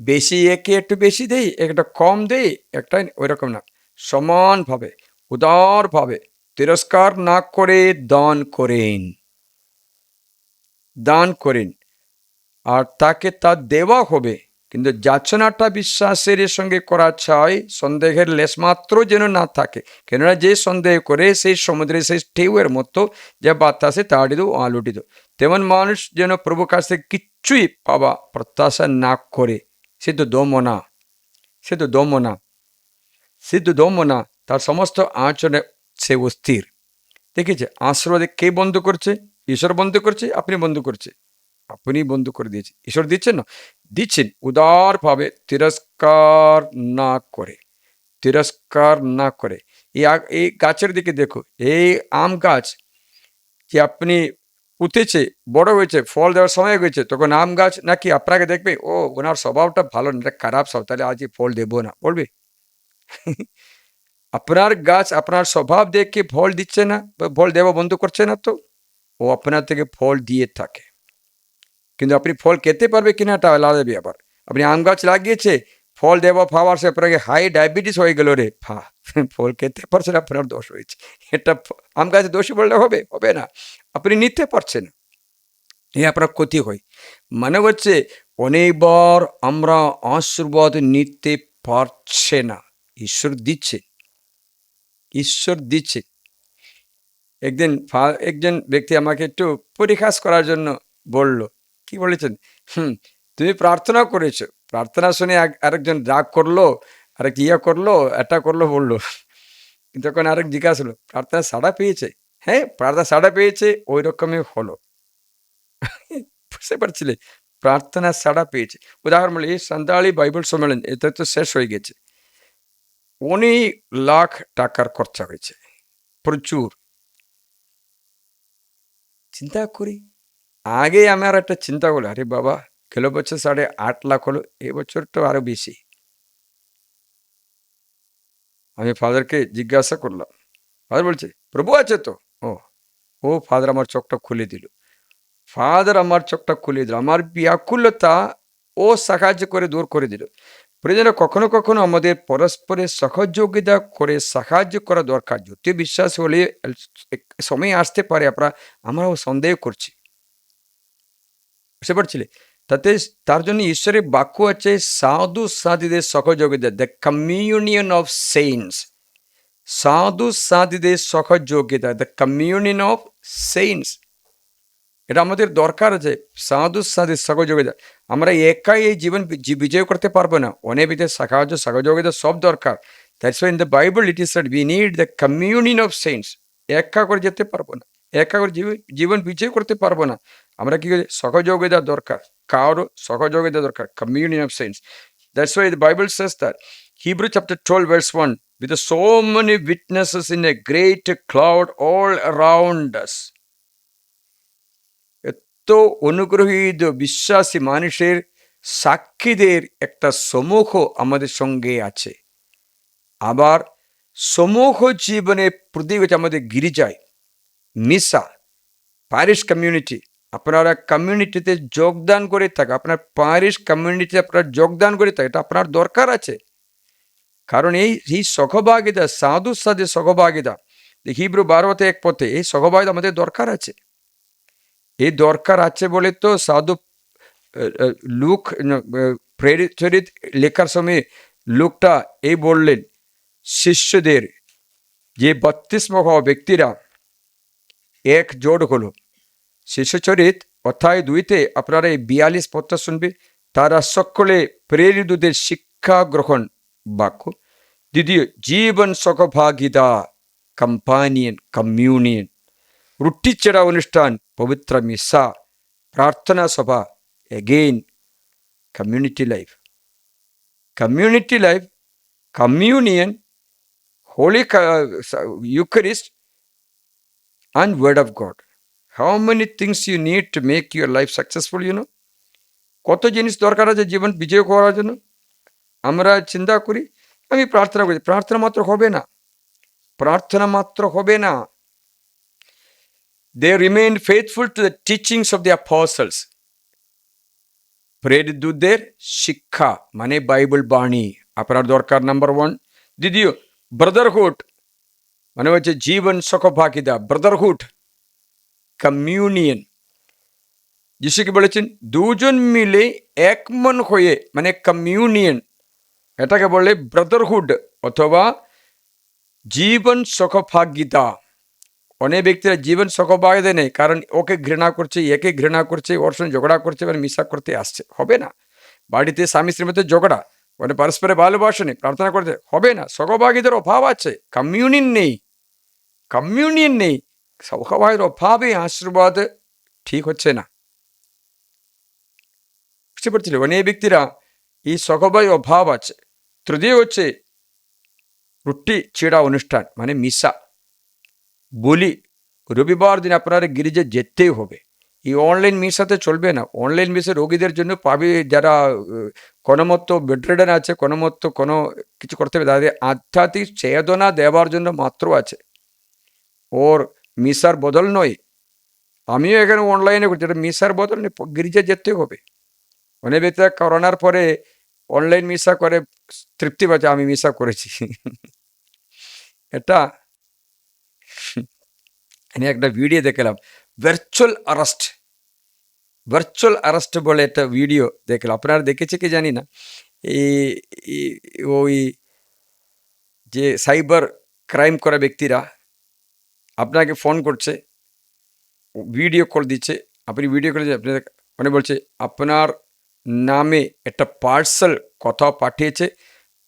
বেশি একে একটু বেশি দেই, একটা কম দেই, একটা ওইরকম না, সমানভাবে উদারভাবে তিরস্কার না করে দান করেন, দান করেন, আর তাকে তা দেওয়া হবে, কিন্তু যাচনাটা বিশ্বাসের সঙ্গে করা চাই, সন্দেহের লেশমাত্র যেন না থাকে, কেননা যে সন্দেহ করে সেই সমুদ্রে সেই ঢেউয়ের মতো, যে বাতাসে তাড়িত আলুটিত, তেমন মানুষ যেন প্রভু কাছে কিচ্ছুই পাওয়া প্রত্যাশা না করে, সে তো দমনা, সে তো দমনা, সে তো দমনা, তার সমস্ত আচরণে সে অস্থির। দেখেছে আশীর্বাদে কে বন্ধ করছে? ঈশ্বর বন্ধ করছে, আপনি বন্ধ করছে, আপনি বন্ধ করে দিয়েছে, ঈশ্বর দিচ্ছেন না, দিচ্ছেন উদারভাবে তিরস্কার না করে, তিরস্কার না করে। এই গাছের দিকে দেখো, এই আম গাছ যে আপনি পুঁতেছে, বড় হয়েছে, ফল দেওয়ার সময় হয়েছে, তখন আম গাছ নাকি আপনাকে দেখবে, ও ওনার স্বভাবটা ভালো না, এটা খারাপ স্বভাব, তাহলে আজ ফল দেবো না, বলবে? আপনার গাছ আপনার স্বভাব দেখে ফল দিচ্ছে না, ফল দেওয়া বন্ধ করছে না, তো ও আপনার থেকে ফল দিয়ে থাকে, কিন্তু আপনি ফল খেতে পারবে কিনা এটা আলাদা ব্যাপার। আপনি আম গাছ লাগিয়েছে, ফল দেওয়া পাওয়ার সে আপনাকে হাই ডায়াবেটিস হয়ে গেল রে, ফল খেতে পারছেন, আপনার দোষ হয়েছে, এটা আম গাছে দোষী বললে হবে? হবে না, আপনি নিতে পারছেন, এ আপনার ক্ষতি হয়। মানে হচ্ছে অনেকবার আমরা আশীর্বাদ নিতে পারছে না, ঈশ্বর দিচ্ছে, ঈশ্বর দিচ্ছে। একদিন একজন ব্যক্তি আমাকে একটু পরিহাস করার জন্য বলল, কি বলেছেন, তুমি প্রার্থনা করেছো, প্রার্থনা শুনে আরেকজন রাগ করলো, আরেক ইয়া করলো, এটা করলো বললো, তখন আরেক জিজ্ঞাসা হলো, প্রার্থনা সাড়া পেয়েছে? হ্যাঁ, প্রার্থনা সাড়া পেয়েছে, ওই রকমই হলো। বুঝতে পারছিলে, প্রার্থনা সাড়া পেয়েছে। উদাহরণ বলি, এই সান্তালি বাইবেল সম্মেলন এটা তো শেষ হয়ে গেছে, অনেক লাখ টাকার খরচা হয়েছে, প্রচুর। চিন্তা করি, আগে আমার একটা চিন্তা করলো, আরে বাবা, গেল বছর 8.5 লাখ হলো, এবছর তো আরো বেশি। আমি ফাদারকে জিজ্ঞাসা করলাম, ফাদার বলছে প্রভু আছে তো। ও ও ফাদার আমার চোখটা খুলে দিল, ফাদার আমার চোখটা খুলে দিল, আমার ব্যাকুলতা ও সাহায্য করে দূর করে দিল। প্রয়োজন কখনো কখনো আমাদের পরস্পরের সহযোগিতা করে সাহায্য করা দরকার, যদিও বিশ্বাস হলে সময় আসতে পারে আমরাও সন্দেহ করছি, বুঝতে পারছিলে? তাতে তার জন্য ঈশ্বরের বাক্য আছে, সাধু সাধীদের সহযোগিতা, দ্য কমিউনিয়ন অফ সেইন্টস, সাধু সাধীদের সহযোগিতা, দ্য কমিউনিয়ন অফ সেইন্টস, এটা আমাদের দরকার আছে, সাধু সাধীর সহযোগিতা। আমরা একাই এই জীবন বিজয় করতে পারবো না, অনেকদের সাহায্য সহযোগিতা সব দরকার। That's why in the Bible it is said we need the communion of saints. একা করে যেতে পারবো না, একা করে জীবন বিজয় করতে পারবো না, আমরা কি করি, সহযোগিতা দরকার, কারো সহযোগিতা দরকার, communion of saints. That's why the Bible says that, Hebrew chapter 12 verse 1, with so many witnesses in a great cloud all around us. এত অনুগ্রহীত বিশ্বাসী মানুষের সাক্ষীদের একটা সমূহ আমাদের সঙ্গে আছে। আবার সমূহ জীবনে প্রতীক হচ্ছে আমাদের গির্জায় মিশা, প্যারিশ কমিউনিটি। আপনারা কমিউনিটিতে যোগদান করে থাকে, আপনার প্যারিশ কমিউনিটিতে আপনারা যোগদান করে থাকে, এটা আপনার দরকার আছে। কারণ এই সহভাগিতা, সাধুর সাথে সহভাগিতা, হিব্রু 12:1 এই সহভাগিতা আমাদের দরকার আছে। এই দরকার আছে বলে তো সাধু লুক প্রেরিত চরিত লেখার সময় লুকটা এই বললেন, শিষ্যদের যে বত্তিস্ম হওয়া ব্যক্তিরা একজোট হলো। শিষ্যচরিত অধ্যায় 2-তে আপনারা এই 42 পদটা শুনবে, তারা সকলে প্রেরিতদের শিক্ষা গ্রহণ বাক্য। দ্বিতীয়, জীবন সহভাগিতা, কম্পানিয়ন, কমিউনিয়ন, রুটি চেড়া অনুষ্ঠান, পবিত্র মিশা, প্রার্থনা সভা, again community life, communion, holy Eucharist, and word of God. How many things you need to make your life successful, you know? কত জিনিস দরকার আছে জীবন বিজয় করার জন্য। আমরা চিন্তা করি, আমি প্রার্থনা করি, প্রার্থনা মাত্র হবে না, প্রার্থনা মাত্র হবে না। They remained faithful to the teachings of the apostles. প্রেরিতদের শিক্ষা মানে বাইবেল বাণী আপনার দরকার, নাম্বার ওয়ান। দ্বিতীয়, ব্রাদারহুড মানে হচ্ছে জীবন সহভাগিতা, ব্রাদারহুড, কমিউনিয়ন। যিশু কি বলেছেন? দুজন মিলে এক মন হয়ে, মানে কমিউনিয়ন, এটাকে বলে ব্রাদারহুড অথবা জীবন সহভাগিতা। অনেক ব্যক্তিরা জীবন সহভাগিতা নেই, কারণ ওকে ঘৃণা করছে, একে ঘৃণা করছে, ওর সঙ্গে ঝগড়া করছে, মানে মিশা করতে আসছে। হবে না। বাড়িতে স্বামী স্ত্রীর মধ্যে ঝগড়া, মানে পরস্পরে ভালোবাসা নেই, প্রার্থনা করতে হবে না। সহভাগিতার অভাব আছে, কমিউনিয়ন নেই, কমিউনিয়ন নেই, সহভাগের অভাবে আশীর্বাদ ঠিক হচ্ছে না। বুঝতে পারছিল? অনেক ব্যক্তিরা এই সহভাগের অভাব আছে। তৃতীয় হচ্ছে রুটি ছেঁড়া অনুষ্ঠান, মানে মিশা। বলি রবিবার দিন আপনারা গির্জে যেতেই হবে। এই অনলাইন মিশাতে চলবে না। অনলাইন মিশে রোগীদের জন্য পাবে, যারা কোনো মতো বেডরেডেন আছে, কোনো মতো কোনো কিছু করতে হবে, তাদের আধ্যাত্মিক চেতনা দেওয়ার জন্য মাত্র আছে, ওর মিশার বদল নয়। আমিও এখানে অনলাইনে করছি, এটা মিশার বদল নেই, গির্জে যেতে হবে। অনেক ব্যক্তিরা করোনার পরে অনলাইন মিশা করে তৃপ্তি পাচ্ছে, আমি মিশা করেছি। এটা আমি একটা ভিডিও দেখলাম, ভার্চুয়াল অ্যারেস্ট, ভার্চুয়াল অ্যারেস্ট বলে একটা ভিডিও দেখলাম, আপনারা দেখেছে কি জানি না। ওই যে সাইবার ক্রাইম করা ব্যক্তিরা আপনাকে ফোন করছে, ভিডিও কল দিচ্ছে, আপনি ভিডিও কলে আপনাদের মানে বলছে আপনার নামে একটা পার্সেল কোথাও পাঠিয়েছে,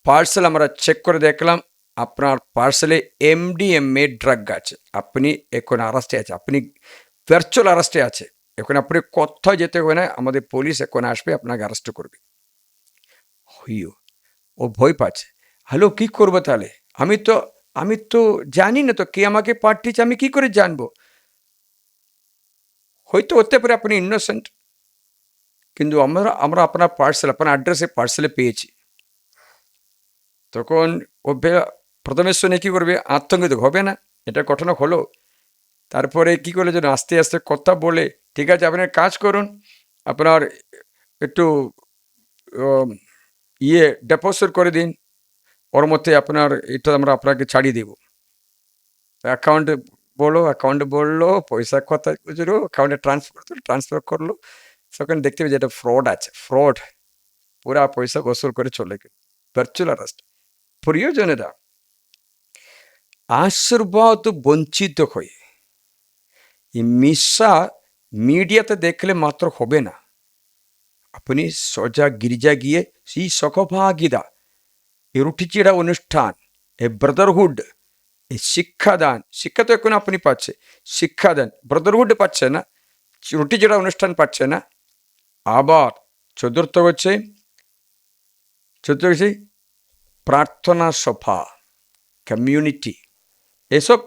পার্সেল আমরা চেক করে দেখলাম, আপনার পার্সেলে MDMA ড্রাগ আছে, আপনি এখন আরেস্টে আছে, আপনি ভার্চুয়াল আরেস্টে আছে, এখন আপনি কোথাও যেতে হবে না, আমাদের পুলিশ এখন আসবে, আপনাকে অ্যারেস্ট করবে। ও ভয় পাচ্ছে। হ্যালো, কি করবো তাহলে? আমি তো জানি না তো কে আমাকে পাঠিয়েছে, আমি কি করে জানবো? হয়তো হতে পারে আপনি ইনোসেন্ট, কিন্তু আমরা আপনার পার্সেল, আপনার অ্যাড্রেসে পার্সেলে পেয়েছি। তখন ও প্রথমে শুনে কী করবে? আতঙ্কিত হবে না, এটা ঘটনা হলো। তারপরে কি করলে যেন আস্তে আস্তে কথা বলে, ঠিক আছে আপনার কাজ করুন, আপনার একটু ডেপোজিট করে দিন, ওর মধ্যে আপনার এটা আমরা আপনাকে ছাড়িয়ে দেব। অ্যাকাউন্টে বললো, পয়সা কথা খুঁজলো, অ্যাকাউন্টে ট্রান্সফার করলো। তখন দেখতে হবে যে এটা ফ্রড আছে, ফ্রড, পুরা পয়সা গোসল করে চলে গেল। Virtual arrest. প্রিয়জনেরা, আশীর্বাদ বঞ্চিত হয়ে এই মিশা মিডিয়াতে দেখলে মাত্র হবে না, আপনি সোজা গির্জা গিয়ে সেই সহভাগিতা, এই রুটিচিড়া অনুষ্ঠান, এই ব্রাদারহুড, এই শিক্ষাদান, শিক্ষা তো এখন আপনি পাচ্ছে, শিক্ষাদান ব্রাদারহুড পাচ্ছে না, রুটিচিড়া অনুষ্ঠান পাচ্ছে না। আবার চতুর্থ হচ্ছে প্রার্থনা সভা, কমিউনিটি, এসব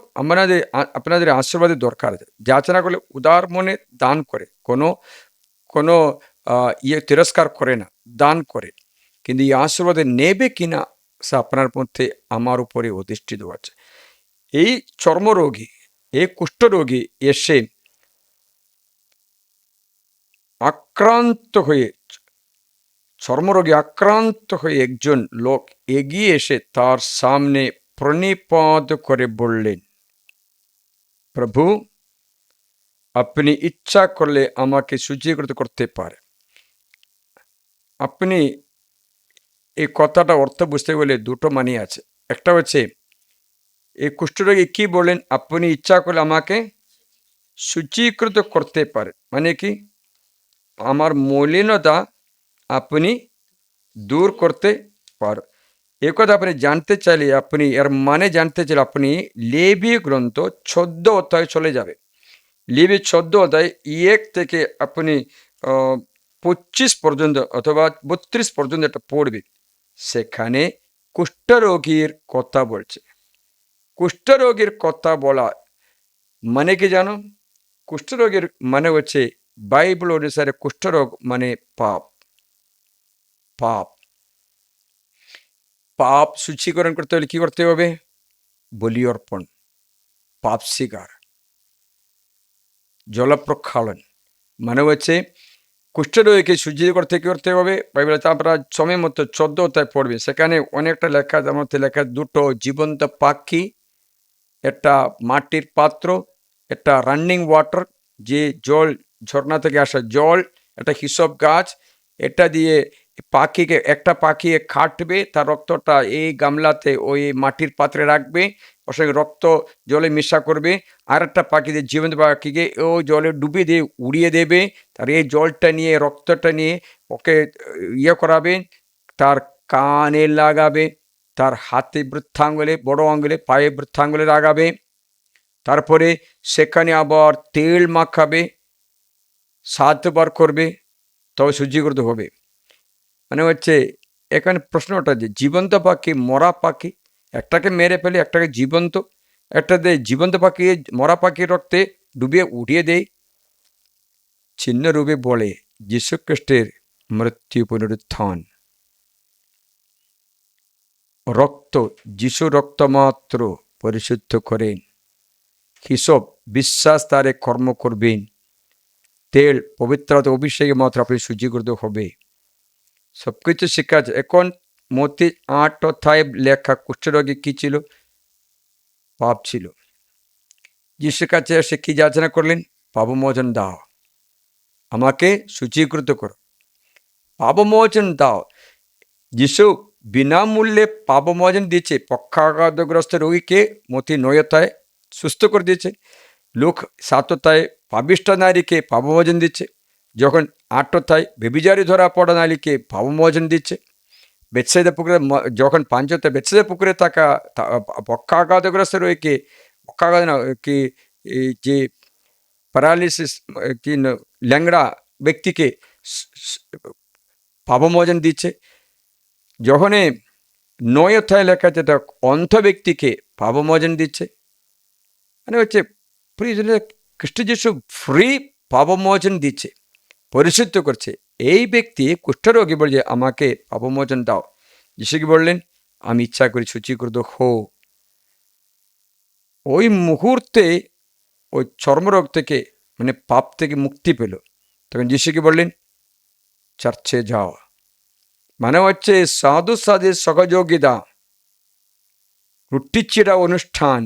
আপনাদের আশীর্বাদের দরকার আছে। যাচনা করলে উদার মনে দান করে, কোনো তিরস্কার করে না, দান করে। কিন্তু এই আশীর্বাদে নেবে কিনা সে আপনার মধ্যে, আমার উপরে অধিষ্ঠিত আছে। এই চর্মরোগী, এই কুষ্ঠরোগী এসে আক্রান্ত হয়ে, চর্মরোগী আক্রান্ত হয়ে একজন লোক এগিয়ে এসে তার সামনে প্রণিপাত করে বললেন, প্রভু, আপনি ইচ্ছা করলে আমাকে শুচীকৃত করতে পারে। আপনি এই কথাটা অর্থ বুঝতে গেলে দুটো মানে আছে। একটা হচ্ছে এই কুষ্ঠরোগী কি বলেন, আপনি ইচ্ছা করলে আমাকে শুচীকৃত করতে পারে, মানে কি আমার মলিনতা আপনি দূর করতে পার। এ কথা আপনি জানতে চাইলে, আপনি এর মানে জানতে চাইলে আপনি লেবী গ্রন্থ 14 অধ্যায়ে চলে যাবে। লেবী 14 অধ্যায় 1 থেকে আপনি 25 পর্যন্ত অথবা 32 পর্যন্ত এটা পড়বে। সেখানে কুষ্ঠরোগীর কথা বলছে। কুষ্ঠরোগীর কথা বলা মানে কি জানো? কুষ্ঠরোগীর মানে হচ্ছে বাইবেল অনুসারে কুষ্ঠরোগ মানে পাপ। পাপ। পাপ শুচিকরণ করতে হলে কি করতে হবে? বলি অর্পণ, পাপ স্বীকার, জলপ্রক্ষালন। মানে হচ্ছে কুষ্ঠরোগীকে শুচি করতে কি করতে হবে? বাইবেলে আমরা সময় মতো 14 অধ্যায় পড়বে, সেখানে অনেকটা লেখা, তার মধ্যে লেখা দুটো জীবন্ত পাখি, একটা মাটির পাত্র, একটা রানিং ওয়াটার, যে জল, ঝর্ণা থেকে আসা জল, একটা হিসব গাছ, এটা দিয়ে পাখিকে, একটা পাখি খাটবে, তার রক্তটা এই গামলাতে ওই মাটির পাত্রে রাখবে, ওর সঙ্গে রক্ত জলে মিশা করবে, আর একটা পাখি দিয়ে, জীবন্ত পাখিকে ও জলে ডুবিয়ে দিয়ে উড়িয়ে দেবে, তার এই জলটা নিয়ে, রক্তটা নিয়ে ওকে ইয়ে করাবে, তার কানে লাগাবে, তার হাতে বৃদ্ধাঙ্গুলে, বড় আঙ্গুলে, পায়ে বৃদ্ধাঙ্গুলে লাগাবে, তারপরে সেখানে আবার তেল মাখাবে, 7 বার করবে, তবে শুচিকৃত হবে। মানে হচ্ছে এখানে প্রশ্নটা যে জীবন্ত পাখি, মরা পাখি, একটাকে মেরে ফেলে, একটাকে জীবন্ত, একটাতে জীবন্ত পাখি মরা পাখির রক্তে ডুবিয়ে উঠিয়ে দেয়, চিহ্ন রূপে বলে যীশু খ্রিস্টের মৃত্যু পুনরুত্থান। রক্ত, যীশু রক্ত মাত্র পরিশুদ্ধ করেন, হিসব বিশ্বাস তারে কর্ম করবেন, তেল পবিত্রতা অভিষেকে মাত্র আপনি শুচিকৃত হবে। সবকিছু শিক্ষা আছে। এখন মতি 8 অধ্যায়ে লেখা কুষ্ঠরোগী কি ছিল? পাপ ছিল। যিশুর কাছে এসে কি যাচনা করলেন? পাপমোচন দাও, আমাকে শুচিকৃত করো, পাপমোচন দাও। যিশু বিনামূল্যে পাপমোচন দিচ্ছে। পক্ষাঘাতগ্রস্ত রোগীকে মতি 9 অধ্যায়ে সুস্থ করে দিয়েছে। লুক 7 অধ্যায়ে পাপিষ্ঠ নারীকে পাপমোচন দিচ্ছে। যখন 8 অধ্যায় ব্যভিচারী ধরা পড়া নারীকে পাপমোচন দিচ্ছে। বেতসাইদা পুকুরে, যখন 5 অধ্যায় বেতসাইদা পুকুরে থাকা পক্ষাঘাতগ্রস্ত রোগীকে, পক্ষাঘাত কি যে প্যারালিসিস, কি ল্যাংড়া ব্যক্তিকে পাপমোচন দিচ্ছে। যখন 9 অধ্যায় লেখা আছে, অন্ধ ব্যক্তিকে পাপমোচন দিচ্ছে। মানে হচ্ছে খ্রিস্ট যিশু ফ্রি পাপমোচন দিচ্ছে, পরিশুদ্ধ করছে। এই ব্যক্তি কুষ্ঠরোগী বলছে আমাকে পাপমোচন দাও। যিশু কি বললেন? আমি ইচ্ছা করি শুচিকৃত হো। ওই মুহূর্তে ওই চর্মরোগ থেকে, মানে পাপ থেকে মুক্তি পেল। তখন যিশু কি বললেন? চার্চে যাও। মানে হচ্ছে সাধু সাধের সহযোগিতা, রুটিচিরা অনুষ্ঠান,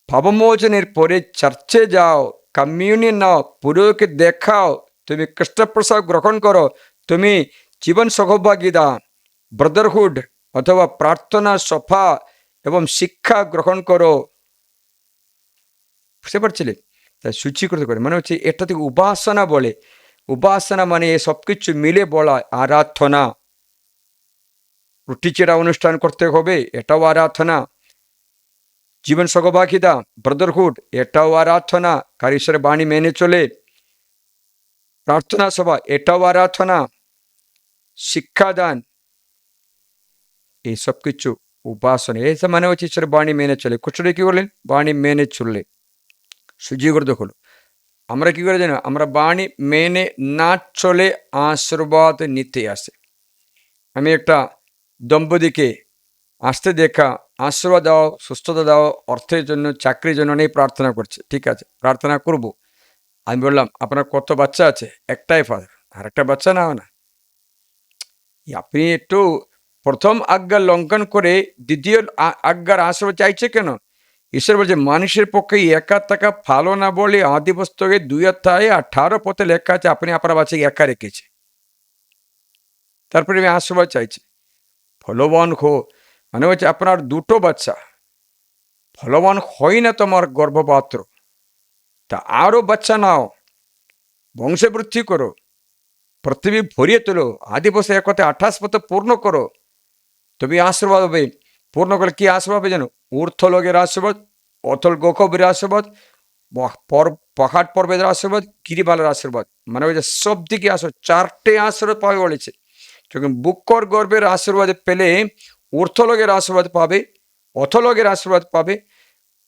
পাপমোচনের পরে চার্চে যাও, কমিউনিয়ন নাও, পুরোকে দেখাও, তুমি কৃষ্ণপ্রসাদ গ্রহণ করো, তুমি জীবন সহভাগিতা, ব্রাদারহুড অথবা প্রার্থনা সভা এবং শিক্ষা গ্রহণ করো। বুঝতে পারছিলে? তাই শুচিকৃত করে মানে হচ্ছে এটা থেকে উপাসনা বলে। উপাসনা মানে সব কিছু মিলে বলা আরাধনা। রুটিচেরা অনুষ্ঠান করতে হবে, এটাও আরাধনা। জীবন সহভাগিতা, ব্রাদারহুড, এটাও আরাধনা, কার ঈশ্বরের বাণী মেনে চলে। প্রার্থনা সভা, এটাও আরাধনা। শিক্ষাদান, এই সব কিছু উপাসনা। এইসব মানে হচ্ছে ঈশ্বরের বাণী মেনে চলে। কুষ্ঠরোগী কি বললেন? বাণী মেনে চললে শুচিকৃত হলো। আমরা কি করে জানো? আমরা বাণী মেনে না চলে আশীর্বাদ নিতে আসে। আমি একটা দম্পতিকে আসতে দেখা, আশীর্বাদ দাও, সুস্থতা দাও, অর্থের জন্য, চাকরির জন্য নেই, প্রার্থনা করছে। ঠিক আছে, প্রার্থনা করব। আমি বললাম আপনার কত বাচ্চা আছে? একটাই ফাদার। আর একটা বাচ্চা নাও না। আপনি একটু প্রথম আজ্ঞা লঙ্ঘন করে দ্বিতীয় আজ্ঞার আশীর্বাদ চাইছে কেন? ঈশ্বর বলছে মানুষের পক্ষে একা থাকা ভালো না বলে আদি পুস্তকে 2 অধ্যায়ে 18 পথে লেখা আছে আপনি আপনার বাচ্চাকে একা রেখেছে। তারপরে আমি আশীর্বাদ চাইছি, ফলবান হো। মানে হচ্ছে আপনার 2টো বাচ্চা, ফলবান হয় না তোমার গর্ভপাত্র, তা আরও বাচ্চা নাও, বংশবৃদ্ধি করো, পৃথিবী ভরিয়ে তোলো, আদি পুস্তক 1 অধ্যায় 28 পথে পূর্ণ করো, তবে আশীর্বাদ হবে। পূর্ণ করলে কি আশীর্বাদ হবে জানো? ঊর্ধ্বলোকের আশীর্বাদ, অথল গোখবের আশীর্বাদ, পাহাড় পর্বতের আশীর্বাদ, গিরিবালের আশীর্বাদ। মানে ওই যে সব দিকে আশীর্বাদ, 4টে আশীর্বাদ পাবে বলেছে। যখন বুকর গর্বের আশীর্বাদ পেলে ঊর্ধ্বলোকের আশীর্বাদ পাবে, অথলোকের আশীর্বাদ পাবে,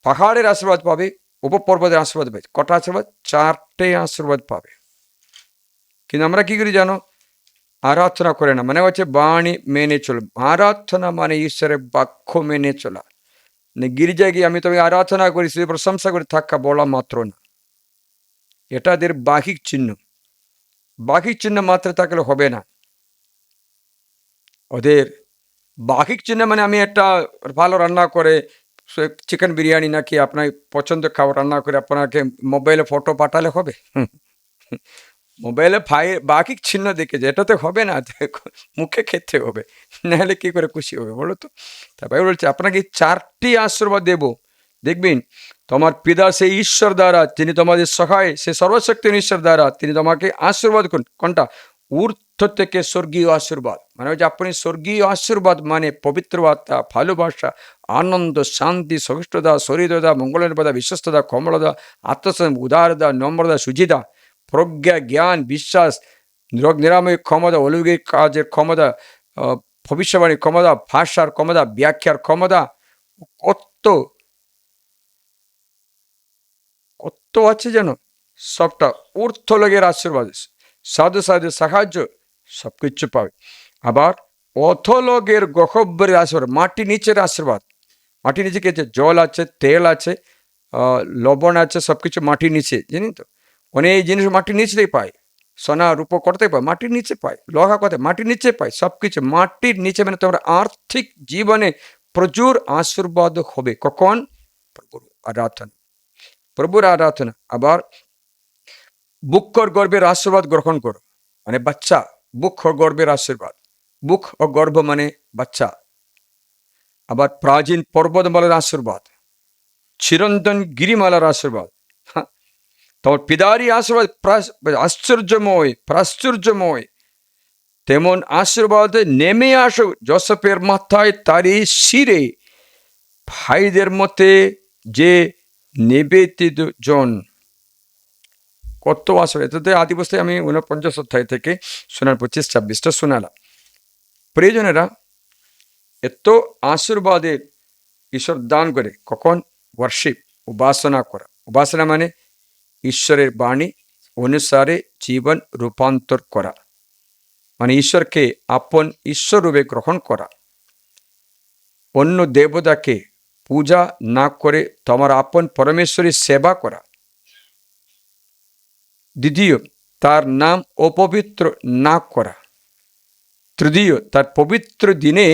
পাহাড়ের আশীর্বাদ পাবে, উপপর্বতের আশীর্বাদ পাবে। কটা আশীর্বাদ? 4টে আশীর্বাদ পাবে। কিন্তু আমরা কি করি জানো? আরাধনা করে না, মানে হচ্ছে বাণী মেনে চল। আরাধনা মানে ঈশ্বরের বাক্য মেনে চলা। মানে গির্জায় গিয়ে আমি তবে আরাধনা করি, শুধু প্রশংসা করে থাকা বলা মাত্র না, এটা এদের বাহ্যিক চিহ্ন। বাহ্যিক চিহ্ন মাত্র থাকলে হবে না। ওদের বাহ্যিক চিহ্ন মানে আমি একটা ভালো রান্না করে চিকেন বিরিয়ানি নাকি আপনার পছন্দের খাবার রান্না করে আপনাকে মোবাইলে ফটো পাঠালে হবে? মোবাইলে বাহ্যিক চিহ্ন দেখে যে এটাতে হবে না, মুখে খেতে হবে, নাহলে কি করে খুশি হবে বলো তো? তারপরে বলছে আপনাকে 4টি আশীর্বাদ দেব, দেখবেন তোমার পিতা সেই ঈশ্বর দ্বারা, তিনি তোমাদের সহায়, সে সর্বশক্তি ঈশ্বর দ্বারা তিনি তোমাকে আশীর্বাদ করুন। কোনটা? ঊর্ধ্ব থেকে স্বর্গীয় আশীর্বাদ, মানে হচ্ছে আপনি স্বর্গীয় আশীর্বাদ মানে পবিত্র আত্মা, ভালোবাসা, আনন্দ, শান্তি, সহিষ্ণুতা, শরীরতা, মঙ্গলতা, বিশ্বস্ততা, কমলতা, আত্মসংযম, উদারতা, নম্রতা, সুচিতা, প্রজ্ঞা, জ্ঞান, বিশ্বাস, রোগ নিরাময় ক্ষমতা, অলৌকিক কাজের ক্ষমতা, ভবিষ্যবাণীর ক্ষমতা, ভাষার ক্ষমতা, ব্যাখ্যার ক্ষমতা, কত কত আছে যেন, সবটা ঊর্ধ্বলোকের আশীর্বাদ, সাধু সাধু সাহায্য, সব কিছু পাবে। আবার অথলোকের গহব্বরের আশীর্বাদ, মাটি নিচের আশীর্বাদ। মাটির নিচে কি আছে? জল আছে, তেল আছে, লবণ আছে, সব কিছু মাটির নিচে, জানি তো। অনেক জিনিস মাটির নিচেই পায়, সোনা রূপ করতে পায় মাটির নিচে পায়, লোহা করতে মাটির নিচে পায়, সব কিছু মাটির নিচে। মানে তোমার আর্থিক জীবনে প্রচুর আশীর্বাদ হবে। কখন? প্রভুর আরাধনা, প্রভুর আরাধনা। আবার বুক গর্ভের আশীর্বাদ গ্রহণ করো, মানে বাচ্চা, বুক গর্ভের আশীর্বাদ, বুক ও গর্ভ মানে বাচ্চা। আবার প্রাচীন পর্বতমালার আশীর্বাদ, চিরন্তন গিরিমালার আশীর্বাদ, তোমার পিতারই আশীর্বাদ আশ্চর্যময়, প্রাশ্চর্যময়। তেমন আশীর্বাদ নেমে আসো যোসেফের মাথায়, তারই শিরে, ভাইদের মতে যে নিবেদিত জন। কত আশীর্বাদ! এটাতে আদিবস্থায় আমি 49 অধ্যায় থেকে শোনার 25-26টা শোনালাম। প্রিয়জনেরা, এত আশীর্বাদের ঈশ্বর দান করে। কখন? ওয়ার্শিপ, উপাসনা করা। উপাসনা মানে ঈশ্বরের বাণী অনুসারে জীবন রূপান্তর করা, মানে ঈশ্বরকে আপন ঈশ্বর রূপে গ্রহণ করা। অন্য দেবতাকে পূজা না করে তোমার আপন পরমেশ্বরের সেবা করা। দ্বিতীয়, তার নাম অপবিত্র না করা। তৃতীয়, তার পবিত্র দিনে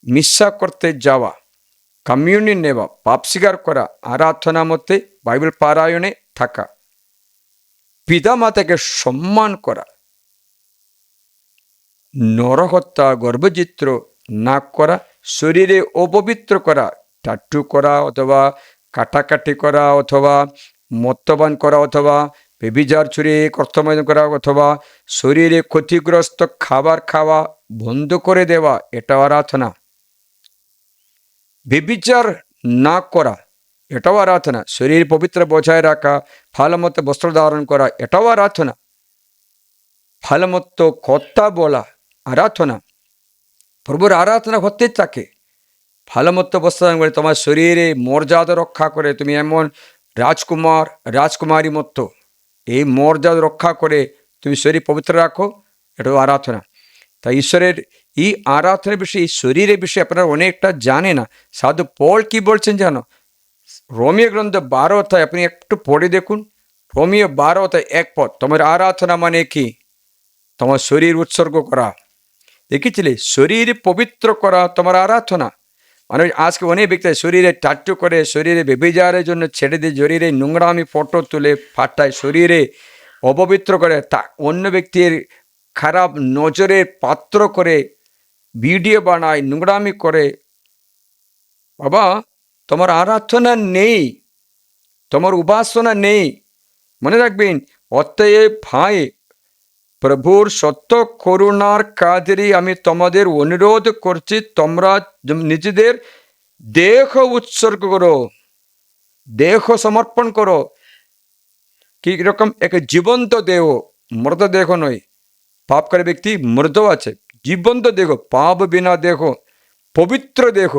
মিশা করতে যাওয়া, কমিউনিয়ন নেওয়া, পাপ স্বীকার করা, আরাধনা মতে বাইবেল পারায়ণে থাকা, পিতা মাতাকে সম্মান করা, নরহত্যা, গর্ভচিত্র না করা, শরীরে অপবিত্র করা, টাট্টু করা অথবা কাটাকাটি করা অথবা মদ্যপান করা অথবা বেবিচার ছুঁড়ে কর্তব্য করা অথবা শরীরে ক্ষতিগ্রস্ত খাবার খাওয়া বন্ধ করে দেওয়া, এটাও আরাধনা। বেবিচার না করা, এটাও আরাধনা। শরীর পবিত্র বজায় রাখা, ভালো মতো বস্ত্র ধারণ করা, এটাও আরাধনা। ভালো মতো কথা বলা আরাধনা। প্রভুর আরাধনা হতে থাকে। ভালো মতো বস্ত্র ধারণ করে তোমার শরীরে মর্যাদা রক্ষা করে, তুমি এমন রাজকুমার রাজকুমারী মতো এই মর্যাদা রক্ষা করে তুমি শরীর পবিত্র রাখো, এটাও আরাধনা। তাই ঈশ্বরের এই আরাধনার বিষয়ে, এই শরীরের বিষয়ে আপনারা অনেকটা জানে না। সাধু পল কি বলছেন জানো? রোমীয় গ্রন্থ 12 অধ্যায় আপনি একটু পড়ে দেখুন। রোমীয় 12 অধ্যায় 1 পদ। তোমার আরাধনা মানে কি? তোমার শরীর উৎসর্গ করা। দেখেছিলে? শরীর পবিত্র করা তোমার আরাধনা। মানে আজকে অনেক ব্যক্তি শরীরে টাট্টু করে, শরীরে বেবিচারের জন্য ছেড়ে দিয়ে, শরীরে নোংরামি ফটো তুলে পাঠায়, শরীরে অপবিত্র করে, তা অন্য ব্যক্তির খারাপ নজরের পাত্র করে ভিডিও বানায়, নোংরামি করে। বাবা, তোমার আরাধনা নেই, তোমার উপাসনা নেই। মনে রাখবেন, অতএব ভাই, প্রভুর সত্য করুণার কাজেরই আমি তোমাদের অনুরোধ করছি, তোমরা নিজেদের দেহ উৎসর্গ করো, দেহ সমর্পণ করো। কি রকম? এক জীবন্ত দেহ, মৃত দেহ নয়। পাপ করে ব্যক্তি মৃত আছে, জীবন্ত দেহ, পাপ বিনা দেহ, পবিত্র দেহ,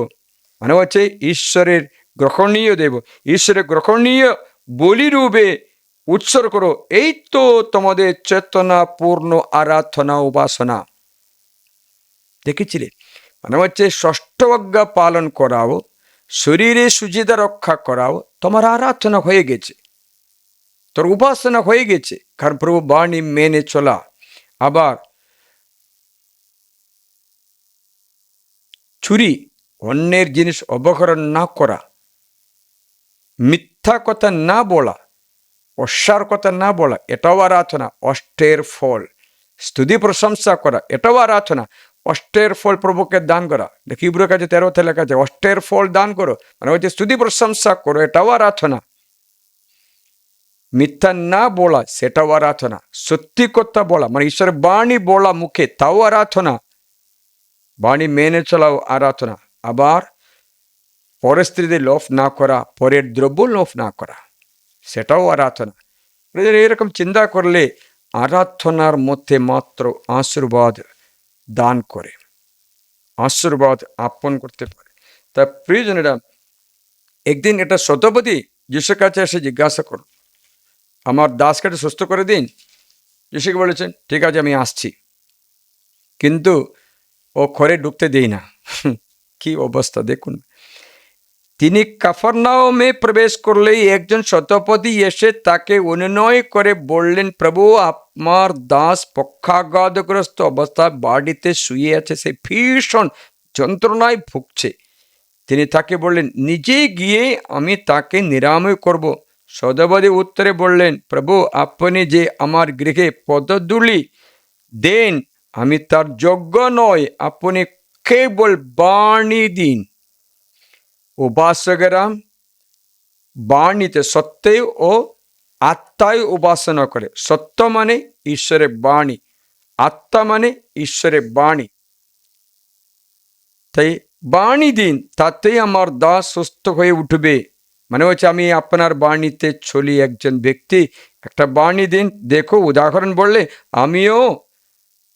মানে হচ্ছে ঈশ্বরের গ্রহণীয় দেব, ঈশ্বরের গ্রহণীয় বলিরূপে উৎসর্গ করো। এই তো তোমাদের চেতনাপূর্ণ আরাধনা উপাসনা। দেখেছিলে, মানে হচ্ছে ষষ্ঠ আজ্ঞা পালন করাও, শরীরে সুচিতা রক্ষা করাও, তোমার আরাধনা হয়ে গেছে, তোর উপাসনা হয়ে গেছে। কারণ প্রভু বাণী মেনে চলা। আবার চুরি, অন্যের জিনিস অপহরণ না করা, মিথ্যা কথা না বলা, অসার কথা না বলা, এটাও আরাধনা। অষ্টের ফল, স্তুতি প্রশংসা করা, এটাও আরাধনা। অষ্টের ফল প্রভুকে দান করা, দেখি ইব্রুর কাছে 13 লেখা আছে, অষ্টের ফল দান করো, মানে হচ্ছে স্তুতি প্রশংসা করো, এটাও আরাধনা। মিথ্যা না বলা, সেটাও আরাধনা। সত্যি কথা বলা, মানে ঈশ্বরের বাণী বলা মুখে, তাও আরাধনা। বাণী মেনে চলাও আরাধনা। আবার পরের স্ত্রীদের লোভ না করা, পরের দ্রব্য লোভ না করা, সেটাও আরাধনা। এরকম চিন্তা করলে আরাধনার মধ্যে মাত্র আশীর্বাদ দান করে, আশীর্বাদ আপন করতে পারে। তা প্রিয়জনেরা, একদিন এটা শতপতি যিশুর কাছে এসে জিজ্ঞাসা করল, আমার দাসকে সুস্থ করে দিন। যিশুকে বলেছেন, ঠিক আছে, আমি আসছি। কিন্তু ও ঘরে ঢুকতে দেই না। কি অবস্থা দেখুন। তিনি কাফারনাউমে প্রবেশ করলেই একজন শতপতি এসে তাকে অনুনয় করে বললেন, প্রভু, আপনার দাস পক্ষাঘাতগ্রস্ত অবস্থায় বাড়িতে শুয়ে আছে, সে ভীষণ যন্ত্রণায় ভুগছে। তিনি তাকে বললেন, নিজে গিয়ে আমি তাকে নিরাময় করব। শতপতি উত্তরে বললেন, প্রভু, আপনি যে আমার গৃহে পদধূলি দেন, আমি তার যোগ্য নয়। আপনি কেবল বাণী দিন। উপাসকেরা বাণীতে সত্যে ও আত্মায় উপাসনা করে। সত্য মানে ঈশ্বরের বাণী, আত্মা মানে ঈশ্বরের বাণী। তাই বাণী দিন, তাতেই আমার দাস সুস্থ হয়ে উঠবে। মানে হচ্ছে আমি আপনার বাণীতে চলি। একজন ব্যক্তি একটা বাণী দিন। দেখো, উদাহরণ বললে, আমিও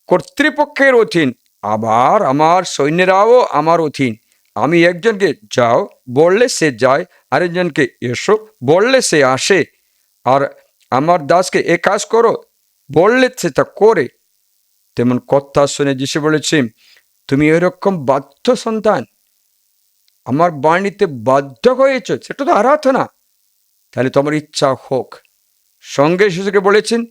কর্তৃপক্ষের অধীন, আবার আমার সৈন্যরাও আমার অধীন। আমি একজনকে যাও বললে সে যায়, আরেকজনকে এসো বললে সে আসে, আর আমার দাসকে এ কাজ করো বললে সে তা করে। তেমন কথা শুনে যিশু বলেছে, তুমি এরকম বাধ্য সন্তান, আমার বাণীতে বাধ্য হয়েছ, সেটা তো আরাধনা। তাহলে তোমার ইচ্ছা হোক। সঙ্গে শিশুকে বলেছেন।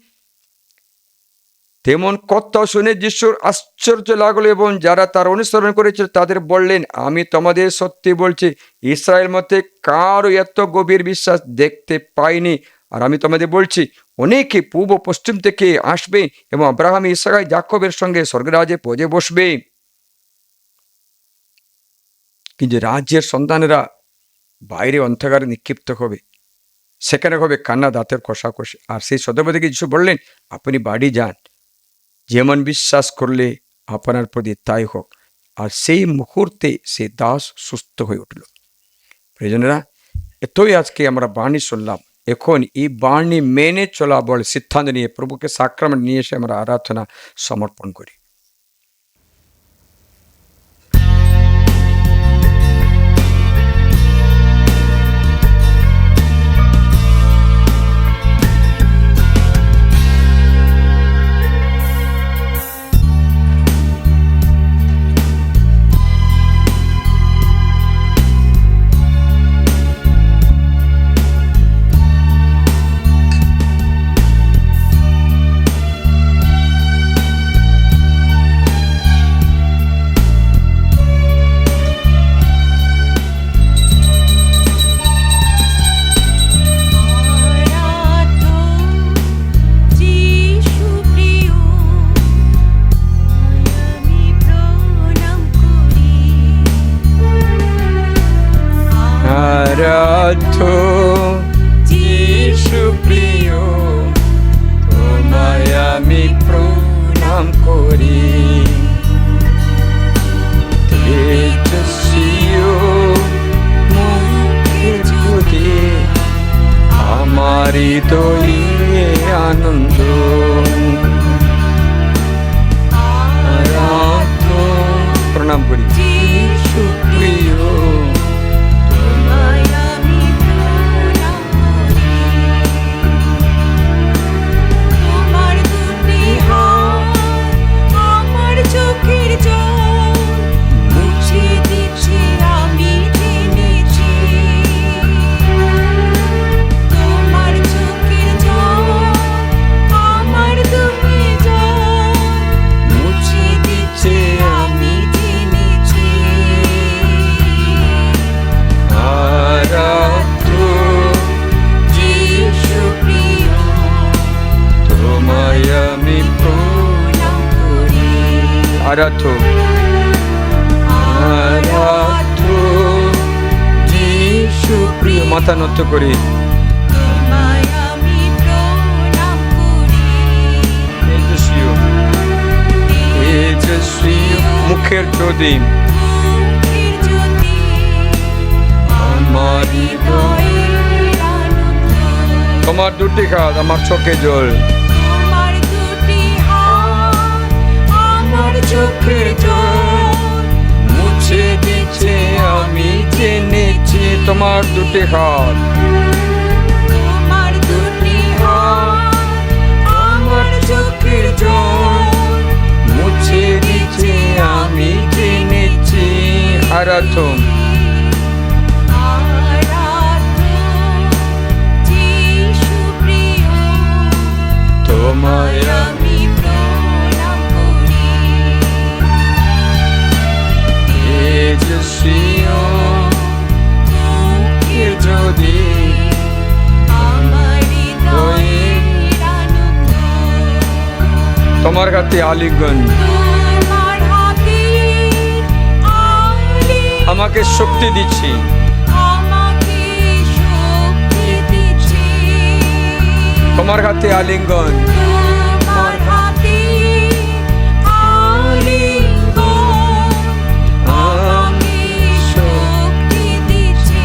তেমন কথা শুনে যিশুর আশ্চর্য লাগলো এবং যারা তার অনুসরণ করেছিল তাদের বললেন, আমি তোমাদের সত্যি বলছি, ইসরায়েল মধ্যে কারও এত গভীর বিশ্বাস দেখতে পাইনি। আর আমি তোমাদের বলছি, অনেকে পূর্ব পশ্চিম থেকে আসবে এবং আব্রাহাম, ইসহাক, যাকবের সঙ্গে স্বর্গরাজ্যে পৌঁছে বসবে। কিন্তু রাজ্যের সন্তানেরা বাইরে অন্ধকারে নিক্ষিপ্ত হবে, সেখানে হবে কান্না, দাঁতের কষাকষি। আর সেই শতপতিকে যিশু বললেন, আপনি বাড়ি যান, যেমন বিশ্বাস করলে আপনার প্রতি তাই হোক। আর সেই মুহূর্তে সে দাস সুস্থ হয়ে উঠল। প্রিয়জনেরা, এতই আজকে আমরা বাণী শুনলাম। এখন এই বাণী মেনে চলা বলে সিদ্ধান্ত নিয়ে প্রভুকে সাক্রামেন্ট নিয়ে এসে আমরা আরাধনা সমর্পণ করি। যিশু প্রিয়, তোমায় আমি প্রণাম করি। তেজস্বীও মুখের জ্যোতি, আমার হৃদয়ে আনন্দ। প্রণাম করি যিশু প্রিয়। আরাধো আরাধো যিশু প্রিয়। মাথা নত করি মুখের জ্যোতি তোমার দুটি হাত আমার চোখে জল, আমার চোখে জল মুছে দিচ্ছে আমি জেনেছি। তোমার দুটি হাত, তোমার দুটি হাত আমার চোখের জল মুছে দিচ্ছে আমি জেনেছি। আরাধো তোমায় আমি প্রণাম করি। তেজস্বীও মুখের যদি আমার হৃদয়ের আনন্দ। তোমার হাতে আলিঙ্গন, আমাকে শক্তি দিচ্ছি, তোমার হাতে আলিঙ্গন, তোমার হাতে আলিঙ্গন আমি শক্তি দিচ্ছি।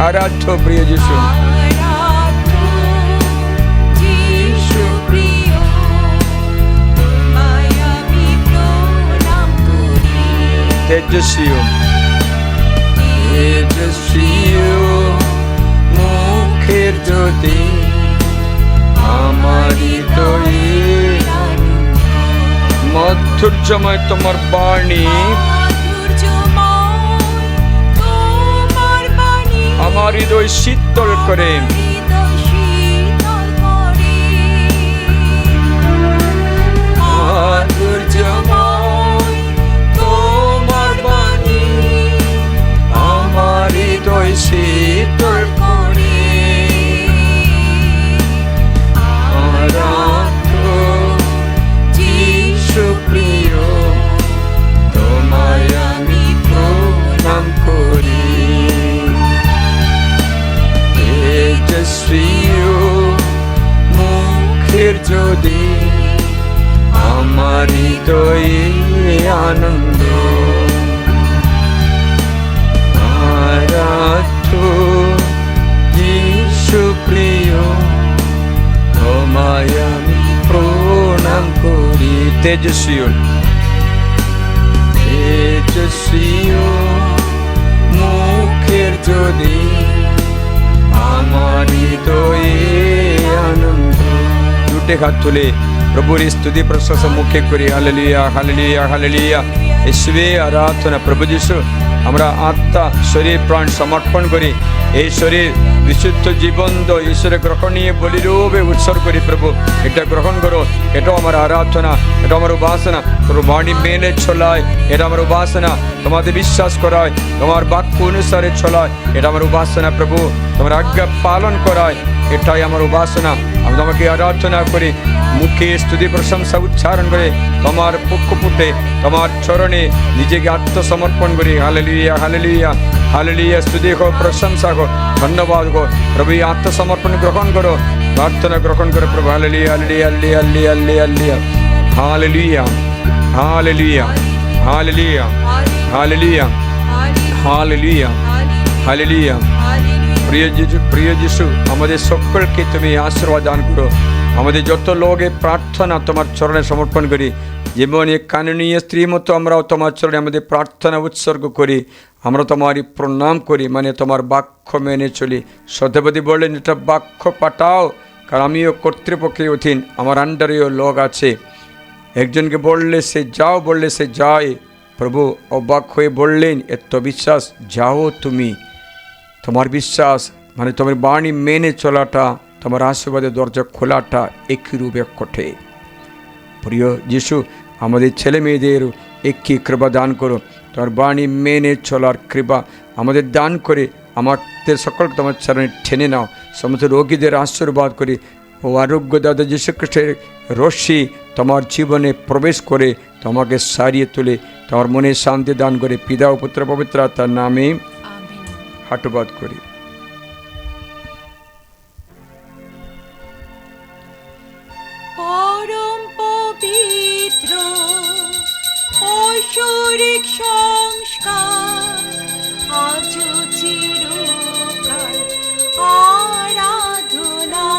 আরাধ্য প্রিয় যিশু, আরাধ্য যিশু প্রিয়, তোমায় আমি প্রণাম করি। তেজস্বী তেজস্বী মুখের জ্যোতি আমার হৃদয়ের মাধুর্যময় তোমার বাণী, আমার হৃদয় শীতল করে। মাধুর্যময় তোমার বাণী আমার হৃদয় শীতল করে। আরাধ্য যিশু প্রিয়, তোমায় আমি প্রণাম করি। তেজস্বী মুখের যদি আমার হৃদয়ে আনন্দ। আরাধ্য যিশু প্রিয়, তোমায় আমি প্রণাম করি। তেজস্বী তেজস্বী মুখের যদি আমার হৃদয়ে আনন্দ। দুটি হাত তুলে প্রভুর স্তুতি প্রশংসা মুখে করি। Hallelujah hallelujah hallelujah. యేసువే আরাধনা। প্রভু যিশু, আমরা আত্মা শরীর প্রাণ সমর্পণ করি। এই শরীর বিশুদ্ধ জীবন ঈশ্বরের গ্রহণীয় বলিরূপে উৎসর্গ করি। প্রভু এটা গ্রহণ করো। এটাও আমার আরাধনা, এটা আমার উপাসনা। তোর বাণী মেনে চলায়, এটা আমার উপাসনা। তোমাদের বিশ্বাস করায়, তোমার বাক্য অনুসারে চলায়, এটা আমার উপাসনা। প্রভু তোমার আজ্ঞা পালন করায়, এটাই আমার উপাসনা। আমি তোমাকে আরাধনা করি, মুখে স্তুতি প্রশংসা উচ্চারণ করে তোমার পক্ষপুটে তোমার চরণে নিজেকে আত্মসমর্পণ করি। Hallelujah hallelujah hallelujah. স্তুতি হোক, প্রশংসা হোক, ধন্যবাদ হোক। প্রভু আত্মসমর্পণ গ্রহণ করো, প্রার্থনা গ্রহণ করো। প্রভু hallelujah hallelujah hallelujah hallelujah hallelujah hallelujah hallelujah hallelujah hallelujah. প্রিয় যিশু, আমাদের সকলকে তুমি আশীর্বাদ দান করো। আমাদের যত লোকে প্রার্থনা তোমার চরণে সমর্পণ করি, যেমন এই কাননীয় স্ত্রী মতো আমরাও তোমার চরণে আমাদের প্রার্থনা উৎসর্গ করি। আমরা তোমারই প্রণাম করি, মানে তোমার বাক্য মেনে চলি। সত্যবাদী বললেন, এটা বাক্য পাঠাও, কারণ আমিও কর্তৃপক্ষের অধীন, আমার আন্ডারেও লোক আছে। একজনকে বললে সে যাও, বললে সে যায়। প্রভু অবাক হয়ে বললেন, এত বিশ্বাস, যাও তুমি। তোমার বিশ্বাস মানে তোমার বাণী মেনে চলাটা, তোমার আশীর্বাদের দরজা খোলাটা একই রূপে ঘটে। প্রিয় যিশু, আমাদের ছেলে মেয়েদের একই কৃপা দান করো। তোমার বাণী মেনে চলার কৃপা আমাদের দান করে আমাদের সকলকে তোমার চরণে টেনে নাও। সমস্ত রোগীদের আশীর্বাদ করি ও আরোগ্য দাদা যীশু খ্রিস্টের রশ্মি তোমার জীবনে প্রবেশ করে তোমাকে সারিয়ে তোলে, তোমার মনে শান্তি দান করে। পিতা ও পুত্র পবিত্র আত্মার নামে আমেন। হাঁটুপাত করি। পরম পবিত্র ঐশ্বরিক সংস্কার আজ চিরকাল আরাধনা।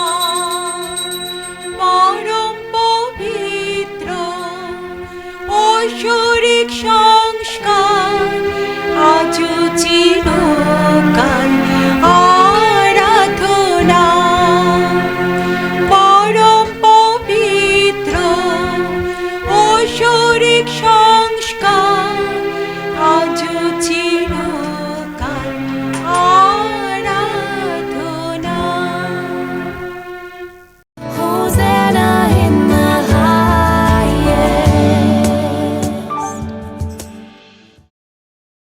পরম পবিত্র ঐশ্বরিক সংস্কার আজ চিরকাল আরাধনা। পরম পবিত্র ঐশ্বরিক